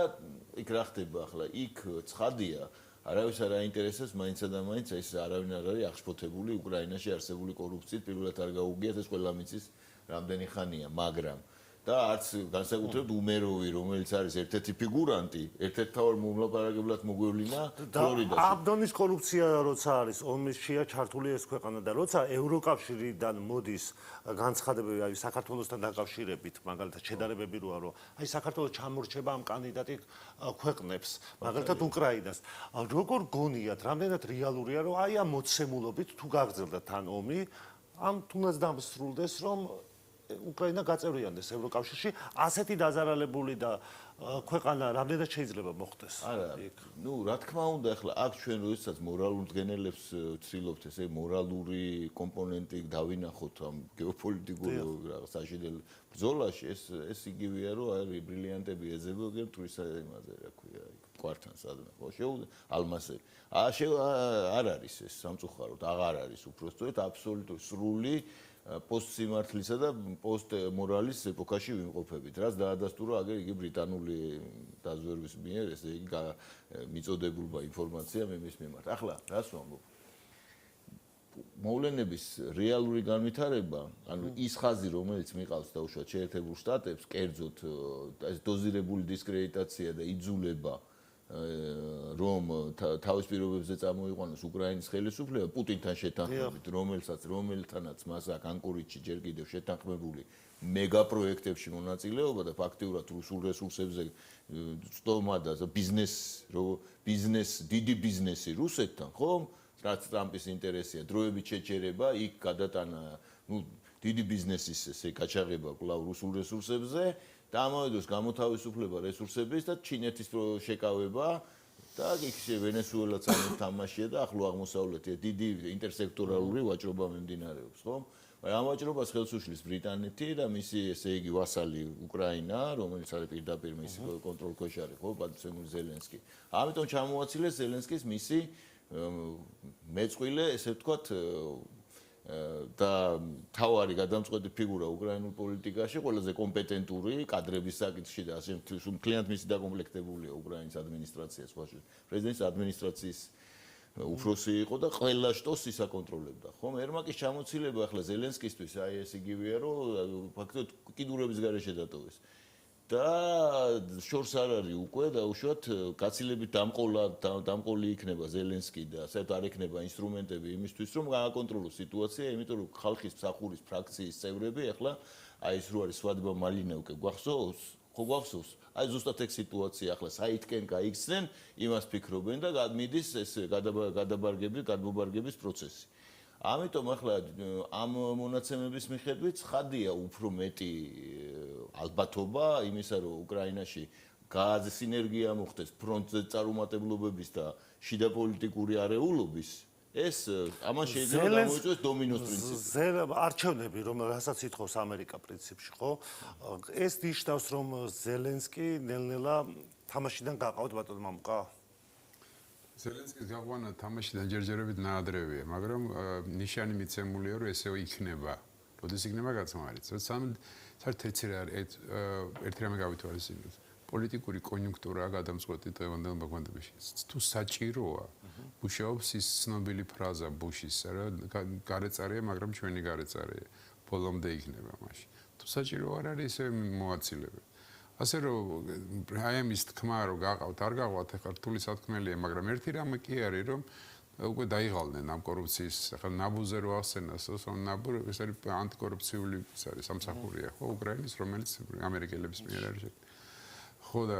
იქ რა ხდება ახლა? იქ ცხადია, არავის არ აინტერესებს მაინცა და მაინც ეს არავინ არ არის აღშფოთებული უკრაინაში არსებული კორუფციით, პირველად არ გაუგიათ ეს ყველა მიცის რამდენი ხანია, მაგრამ და არც განსაკუთრებით უმეროვი, რომელიც არის ერთ-ერთი ფიგურანტი, ერთ-ერთი თავარ მომლაპარაკებლად მოგვევლინა ფლორიდაში. ამ დონის კორუფცია როცა არის ომისშია ჩართული ეს ქვეყანა და როცა ევროკავშირიდან მოდის განცხადებები აი საქართველოსთან დაკავშირებით, მაგალითად შედარებები როა რომ აი საქართველოს ჩამორჩება ამ კანდიდატი ქვეყნებს, მაგალითად უკრაინას. როგორ გონიათ, რამდენად რეალურია რომ აი ამ მოცემულობით თუ გაგრძელდა თან ომი, ამ თუნდაც დამსრულდეს რომ უკრაინა გაწევრიანდეს ევროკავშირში, ასეთი დაზარალებული და ქვეყანა რამდენად შეიძლება მოხდეს? არა, ნუ რა თქმა უნდა, ახლა აქ ჩვენ როდესაც მორალურ მდგენელებს ვცდილობთ ესე მორალური კომპონენტი დავინახოთ ამ გეოპოლიტიკურ საშინელ ბრძოლაში, ეს იგივეა, რომ არის ბრილიანტები ეძებოდნენ თვისა იმაზე, რა ქვია, კვარტან სადმე, ხო, ალმასები. არ არის ეს სამწუხაროდ, აღარ არის უბრალოდ აბსოლუტური სრული პოსტსიმართლისა და პოსტმორალის ეპოქაში ვიმყოფებით. რაც დაადასტურა აგერ იგი ბრიტანული დაზვერვის მიერ, ესე იგი მიწოდებულმა ინფორმაციამ იმის მიმართ. ახლა რას ვამბობ? მოვლენების რეალური განვითარება, ანუ ის ხაზი, რომელიც მიყავს დაუშვათ შეერთებულ შტატებს, კერძოდ ეს დოზირებული დისკრედიტაცია და იძულება რომ თავის პირობებზე წამოიყვანოს უკრაინის ხელისუფლება პუტინთან შეთანხმებით, რომელთანაც მას აქ ანკორიჩში ჯერ კიდევ შეთანხმებული მეგა პროექტებში მონაწილეობა და ფაქტიურად რუსულ რესურსებზე წტომა და ბიზნეს, დიდი ბიზნესი რუსეთთან, ხო? რაც ტრამპის ინტერესია, დროებით შეჩერება, იქ გადატანა, დიდი ბიზნესის ესე გაჩაღება კვლავ რუსულ რესურსებზე და ამავე დროს გამოთავისუფლება რესურსების და ჩინეთის შეკავება და იქ ვენესუელაც თამაშია და ახლო აღმოსავლეთი დიდი ინტერსექტორალური ვაჭრობა მიმდინარეობს, ხო? ამ ვაჭრობას ხელს უშლის ბრიტანეთი და მისი ესე იგი ვასალი უკრაინა, რომელიც არის პირდაპირ მისი კონტროლ ქვეშ არის, ხო, პატივცემული ზელენსკი. ამიტომ ჩამოაცილეს ზელენსკის მისი მეწყვილე, ესე ვთქვათ, და თავარი გადამწყვეტი ფიგურა უკრაინულ პოლიტიკაში, ყველაზე კომპეტენტური კადრების საკითხში და ასე მთლიანად მისი დაკომპლექტებულია უკრაინის ადმინისტრაცია, სხვაშორის პრეზიდენტის ადმინისტრაციის უფროსი იყო და ყველა შტოს ის აკონტროლებდა. ხომ, ერმაკის ჩამოცილება ახლა ზელენსკისთვის აი ეს იგივეა, რომ ფაქტობრივად კიდურების გარეშე დატოვეს. და შორს არ არის უკვე და უშუალოდ გაცილებით დამყოლი იქნება ზელენსკი და საერთოდ არ ექნება ინსტრუმენტები იმისთვის, რომ გააკონტროლოს სიტუაცია, იმიტომ რომ ხალხის მსახურის ფრაქციის წევრები ახლა აი ეს რო არის სვადიბა მალინევკე გვახსოვს, ხო გვახსოვს? აი ზუსტად ეგ სიტუაცია ახლა საითკენ გაიქცნენ, იმას ფიქრობენ და მიდის ეს გადმობარგების პროცესი. ამიტომ ახლა ამ მონაცემების მიხედვით ცხადია უფრო მეტი ალბათობა იმისა, რომ უკრაინაში გააზრ სინერგია მოხდეს ფრონტზე წარუმატებლობების და შიდა პოლიტიკური არეულობის, ეს ამან შეიძლება გამოიწვიოს დომინოს პრინციპი. არჩევნები, რომ რასაც ითხოვს ამერიკა პრინციპში, ხო? ეს ნიშნავს, რომ ზელენსკი ნელ-ნელა თამაშიდან გაყავთ ბატონ მამუკა? ზელენსკის გაყვანა თამაშიდან ჯერჯერობით ნაადრევია, მაგრამ ნიშანი მიცემულია, რომ ესეო იქნება. როდის იქნება გაცმარიც? საერთოდ ერთი რამე გავითვალისწინოთ. პოლიტიკური კონიუნქტურა გადამწყვეტი დღევანდელ მოქმედებაში. თუ საჭიროა, მუშაობს ის ცნობილი ფრაზა ბუშის, რა გარეწარია, მაგრამ ჩვენი გარეწარია. ბოლომდე იქნება მაშინ. თუ საჭირო არ არის, ესე მოაცილებელი. ასე რომ აი ამის თქმა რომ გაყავთ, არ გაყავთ, ახლა რთული სათქმელია, მაგრამ ერთი რამე კი არის, რომ უკვე დაიღალნენ ამ კორუფციის, ახლა ნაბუზე რო ახსენას, ნაბუ ეს არის ანტიკორუფციული სამსახურია, ხო, უკრაინის, რომელიც ამერიკელების მიერ არის. ხო და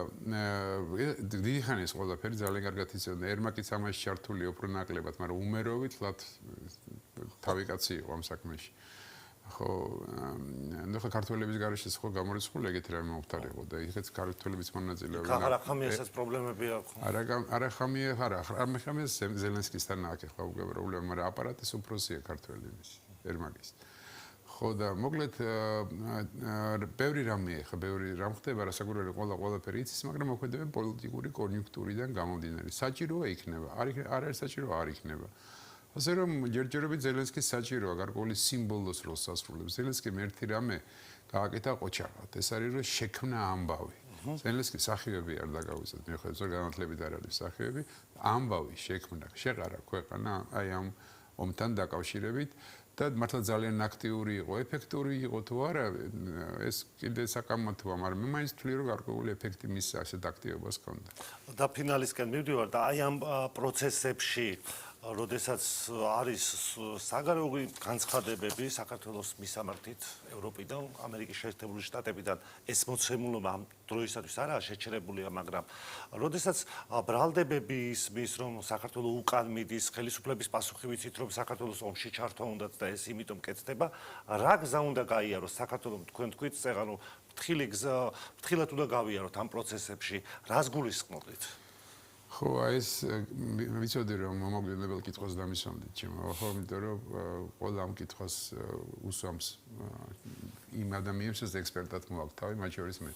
დიდი ხანია ყველაფერი ძალიან კარგად იცოდა, ერმაკიც ამაში ჩართული უფრო ნაკლებად, მაგრამ უმეროვით ლათ თავი კაცი იყო ამ საქმეში. ხო, ნუ ხა ქართველების გარეშე ხო გამორიცხული ეგეთი რამე მომხდარიყო და იქაც ქართველების მონაწილეობა. არა ხამიასაც პრობლემები აქვს. არა ხამია ზელენსკისთან აქვს ხო პრობლემა, მაგრამ აპარატის უფროსია ქართველების ერმაკის. ხო და მოკლედ ბევრი რამეა, ხა ბევრი რამ ხდება, რასაკვირველია ყველაფერი იცის, მაგრამ მოქმედება პოლიტიკური კონიუნქტურიდან გამომდინარე. საჭიროა იქნება, არ არის საჭირო არ იქნება. ასე რომ ჯერჯერობით ზელენსკის საჭიროა გარკვეული სიმბოლოს როლს ასრულებს. ზელენსკიმ ერთი რამე გააკეთა ყოჩაღად. ეს არის რომ შექმნა ამბავი. ზელენსკის სახიები არ დაგავიწყეთ, მიუხედავად რომ განათლებით არ არის სახიები, ამბავი შექმნა, შეყარა ქვეყანა აი ამ ომთან დაკავშირებით და მართლა ძალიან აქტიური იყო, ეფექტური იყო თუ არა, ეს კიდე საკამათოა, მაგრამ მე მაინც ვთვლი, რომ გარკვეული ეფექტი მის ასეთ აქტივობას ჰქონდა. და ფინალისკენ მივდივარ და აი ამ პროცესებში როდესაც არის საგარეო განცხადებები საქართველოს მისამართით ევროპიდან, ამერიკის შეერთებული შტატებიდან ეს მოცემულობა ამ დროისათვის არაა შეჩერებულია, მაგრამ როდესაც ბრალდებები ისმის, რომ საქართველოს უკან მიდის, ხელისუფლების პასუხი ვიცით, რომ საქართველოს ომში ჩართვა უნდათ და ეს იმიტომ კეთდება, რა გზა უნდა გაიაროს საქართველოს თქვენ თქვით, წეღანო ფრთხილად უნდა გავიაროთ ამ პროცესებში, რას გულისხმობთ? ხო, ეს ვიცოდი რომ მომგებელ კითხვას დამისვამდით, ჩემო, ხო, იმიტომ რომ ყველა ამ კითხვას უსვამს იმ ადამიანს, ეს ექსპერტად მოაქვს თავი, მათ შორის მე.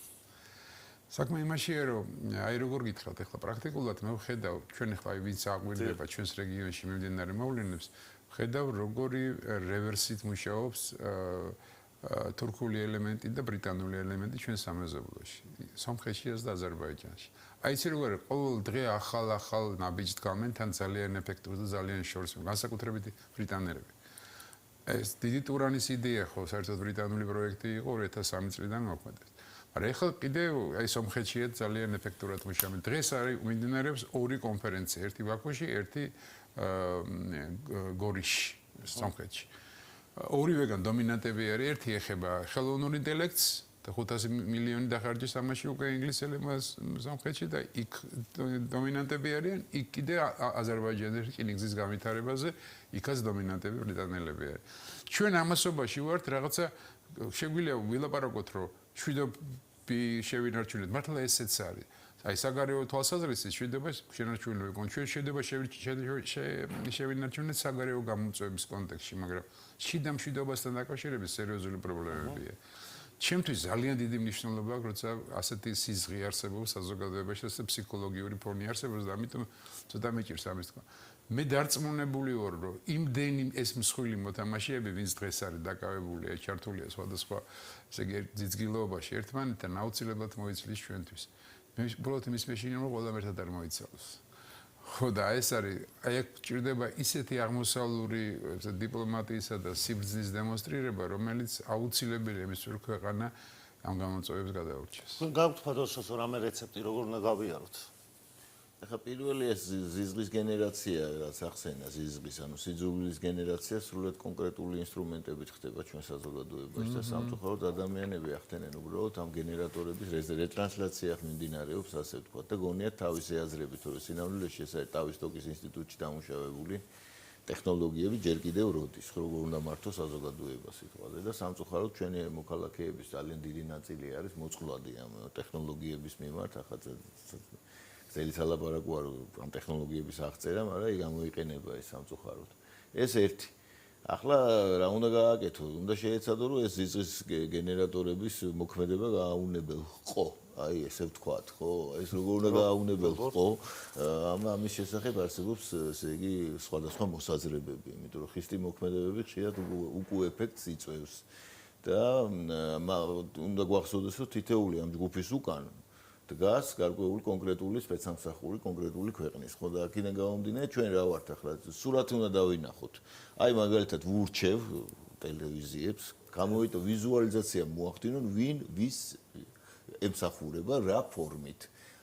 საქმე იმაშია, რომ აი როგორ გითხრათ, ახლა პრაქტიკულად მე ვხედავ, ჩვენ ახლა ვინც აღვირდება ჩვენს რეგიონში მიმდინარე მოვლენებს, ვხედავ როგორი რევერსით მუშაობს თურქული ელემენტი და ბრიტანული ელემენტი ჩვენ სამეზობლოში, სომხეთშიაც და აზერბაიჯანში. აი ეს როგორ ყოველ დღე ახალ ნაბიჯს დგამენ თან ძალიან ეფექტურს და ძალიან შორს, განსაკუთრებით ბრიტანელები. ეს დიდი ტურანის იდეა ხო, საერთოდ ბრიტანული პროექტი იყო 2003 წლიდან მოქმედებს. მაგრამ ეხლა კიდევ აი სომხეთშია ძალიან ეფექტურად მუშაობენ. დღეს არის მიმდინარეობს ორი კონფერენცია, ერთი ბაქოში, ერთი გორიში, სომხეთში. ორივეგან დომინანტები არის, ერთი ეხება ხელოვნურ ინტელექტს და 500 მილიონი დახარჯეს ამაში უკვე ინგლისელებმა სომხეთში და იქ დომინანტები არიან, იქ კიდე აზერბაიჯანის რკინიგზის განვითარებაზე, იქაც დომინანტები ბრიტანელები არის. ჩვენ ამასობაში ვართ რაღაცა შეგვიძლია ვილაპარაკოთ, რომ შვიდობი შევინარჩუნოთ, მართლა ესეც არის. აი საგარეო თვალსაზრისით შვიდობა შენარჩუნებები გონ ჩვენ შედება შევინარჩუნოთ საგარეო გამოწვევების კონტექსტში, მაგრამ შიდა მშვიდობასთან დაკავშირებით სერიოზული პრობლემებია. ჩემთვის ძალიან დიდი მნიშვნელობა აქვს, როცა ასეთი სიზღი არსებობს საზოგადოებაში, ასე ფსიქოლოგიური ფონი არსებობს და ამიტომ ცოტა მეჭირს ამის თქვა. მე დარწმუნებული ვარ, რომ იმდენი ეს მსხვილი მოთამაშეები, ვინც დღეს არის დაკავებულია, ჩართულია სხვადასხვა ესე იგი ძიძგილობაში ერთმანეთთან აუცილებლად მოიცლის ჩვენთვის. მე უბრალოდ იმის მეშინია, რომ ყველამ ერთად არ მოიცავს. ხო და ეს არის, აი აქ ჭირდება ისეთი აღმოსავლური დიპლომატიისა და სიბრძნის დემონსტრირება, რომელიც აუცილებელია იმის რომ ქვეყანა ამ გამოწვევებს გადაურჩეს. გაგვთ ფადოსოს რამე რეცეპტი როგორ უნდა გავიაროთ? ახლა პირველი ეს ზიზღის გენერაცია, რაც ახსენა ზიზღის, ანუ სიძულვილის გენერაცია სრულად კონკრეტული ინსტრუმენტებით ხდება ჩვენ საზოგადოებაში და სამწუხაროდ ადამიანები ახდენენ უბრალოდ ამ გენერატორების რეტრანსლაცია მიმდინარეობს, ასე ვთქვათ, და გონიათ თავისი აზრებით, რომ სინამდვილეში ეს არის ტავისტოკის ინსტიტუტში დამუშავებული ტექნოლოგიები ჯერ კიდევ როდის, როგორ უნდა მართოს საზოგადოება სიტყვაზე და სამწუხაროდ ჩვენი მოქალაქეების ძალიან დიდი ნაწილი არის მოწყვლადი ამ ტექნოლოგიების მიმართ, ახლა წელიწად ალაპარაკო ამ ტექნოლოგიების აღწერა, მაგრამ იგი გამოიყენება ეს სამწუხაროდ. ეს ერთი. ახლა რა უნდა გააკეთო? უნდა შეეცადო, რომ ეს ზიზღის გენერატორების მოქმედება გააუნებელყო. აი ესე ვთქვათ, ხო? ეს როგორ უნდა გააუნებელყო? ამის შესახებ არსებობს, ესე იგი, სხვადასხვა მოსაზრებები, იმიტომ რომ ხისტი მოქმედებები ხშირად უკუ ეფექტს იწვევს. და უნდა გვახსოვდეს, რომ თითეული ამ ჯგუფის უკან დგას გარკვეული კონკრეტული სპეცსამსახური კონკრეტული ქვეყნის. ხო და აქედან გამომდინარე ჩვენ რა ვართ ახლა სურათი უნდა დავინახოთ. აი მაგალითად ვურჩევ ტელევიზიებს, გამოვიტო ვიზუალიზაცია მოახდინონ ვინ ვის ემსახურება რა ფორმით.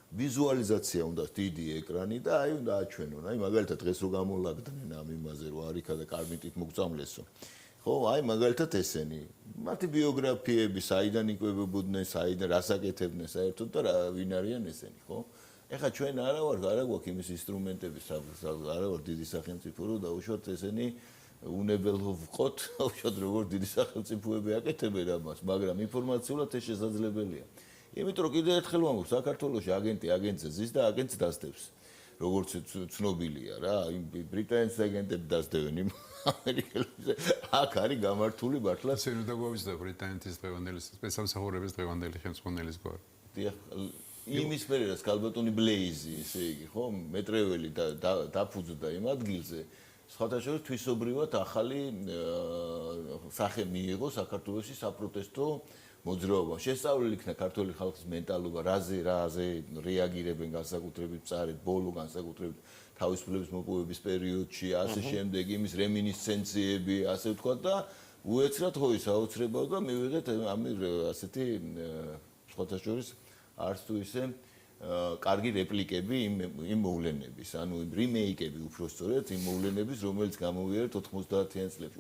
ვიზუალიზაცია უნდა დიდი ეკრანი და აი უნდა აჩვენონ. აი მაგალითად დღეს რო გამოლაგდნენ ამ იმაზე რომ არიქა და კარმიტით მოგწამლესო. ხო, აი მაგალითად ესენი, მათი ბიოგრაფიები, საიდან იკვებებოდნენ, საიდან რას აკეთებდნენ საერთოდ და ვინ არიან ესენი, ხო? ეხლა ჩვენ არა გვაქვს იმის ინსტრუმენტები, არა ვარ დიდი სახელმწიფო, რომ დაუშვათ ესენი უნებელო ვყოთ, დაუშვათ როგორ დიდი სახელმწიფოები აკეთებენ ამას, მაგრამ ინფორმაციულად ეს შესაძლებელია. იმიტომ რომ კიდევ ერთხელ ვამბობ, საქართველოში აგენტი აგენტზე ზის და აგენტს დასდევს. როგორც ცნობილია რა, იმ ბრიტანეთის აგენტები დასდევენ იმ ამერიკელებზე. აქ არის გამართული მართლა. ისინი უნდა გვავიზდა ბრიტანეთის დღევანდელი სპეცსამსახურების დღევანდელი ხელმძღვანელის გვარი. იმის მერე რაც კალბატონი ბლეიზი, ესე იგი, ხო, მეტრეველი დაფუძნდა იმ ადგილზე. სხვათა შორის თვისობრივად ახალი სახე მიიღო საქართველოში საპროტესტო მოძრაობამ. შესწავლილი იქნა ქართული ხალხის მენტალობა, რაზე რეაგირებენ განსაკუთრებით მწარედ, ბოლო განსაკუთრებით თავისუფლების მოპოვების პერიოდში, ასე შემდეგ, იმის რემინისცენციები, ასე ვთქვათ და უეცრად ხო ის აუცრებავდა და მივიღეთ ამის ასეთი სხვათა შორის არც თუ ისე კარგი რეპლიკები იმ მოვლენების, ანუ იმ რიმეიკები უფრო სწორედ იმ მოვლენების, რომელიც გამოვიარეთ 90-იან წლებში.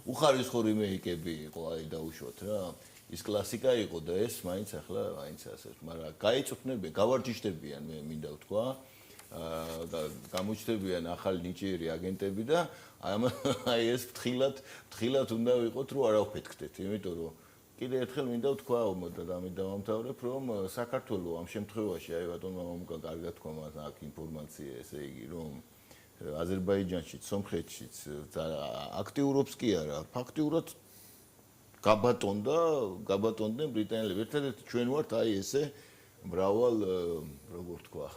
უხარისხო რიმეიკები იყო, აი დაუშვათ რა. ის კლასიკა იყო და ეს მაინც ახლა მაინც ასე, მაგრამ გაიწვნებიან, გავარჯიშდებიან მე მინდა ვთქვა. გამოჩნდებიან ახალი ნიჭიერი აგენტები და აი ეს ფრთხილად უნდა ვიყოთ, რომ არ ავფეთქდეთ, იმიტომ რომ კიდე ერთხელ მინდა ვთქვა და ამით დავამთავრებ, რომ საქართველოს ამ შემთხვევაში აი ბატონმა მომკა კარგად თქვა მას აქ ინფორმაცია, ესე იგი, რომ აზერბაიჯანშიც, სომხეთშიც აქტიურობს კი არა, ფაქტიურად გაბატონდნენ ბრიტანელები. ერთადერთი ჩვენ ვართ აი ესე მრავალ როგორ თქვა,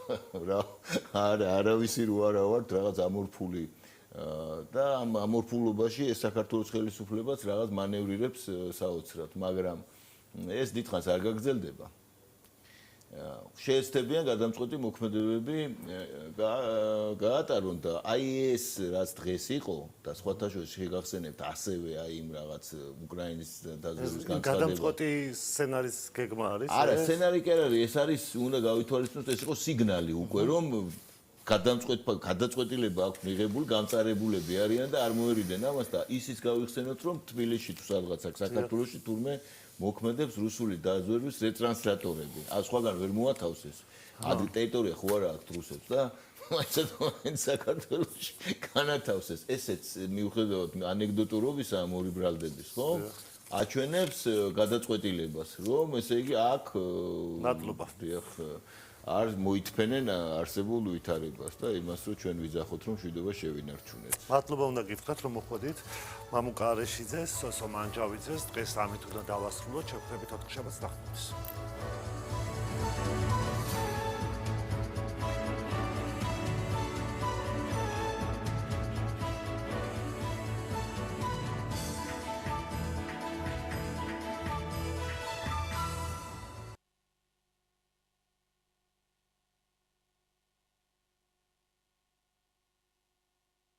არავისი რო არა ვართ რაღაც ამორფული და ამ ამორფულობაში ეს საქართველოს ხელისუფლებაც რაღაც მანევრირებს საოცრად, მაგრამ ეს დიდხანს არ გაგრძელდება. შეეცდებიან გადამწყვეტი მოქმედებები გაატარონ და აი ეს რაც დღეს იყო და სხვათა შორის შეგახსენებთ ასევე აი იმ რაღაც უკრაინის დაზვერვის განცხადება. გადამწყვეტი სცენარის გეგმა არის? არა, სცენარი კი არ არის, ეს არის უნდა გავითვალისწინოთ, ეს იყო სიგნალი უკვე რომ გადაწყვეტილება აქვს მიღებული, გამწარებულები არიან და არ მოერიდენ ამას და ისიც გავიხსენოთ, რომ თბილისში თუ სადღაც აქ საქართველოში თურმე მოქმედებს რუსული დაზვერვის რეტრანსლატორები. სხვაგან ვერ მოათავსეს. ადი ტერიტორია ხო არა აქვს რუსებს და მაინც საქართველოში განათავსეს. ესეც მიუხედავად ანეკდოტურობისა ამ ორი ბრალდების, ხო? აჩვენებს გადაწყვეტილებას, რომ ესე იგი აქ მადლობა. არ მოითფენენ არსებულ ვითარებას და იმას რომ ჩვენ ვიძახოთ რომ მშვიდობა შევინარჩუნეთ. მადლობა უნდა გითხრათ რომ მოხვედით მამუკა არეშიძეს, სოსო მანჯავიძეს, დღეს ამით უნდა დავასრულოთ, შევხვდებით 4 შაბათს 19-ს.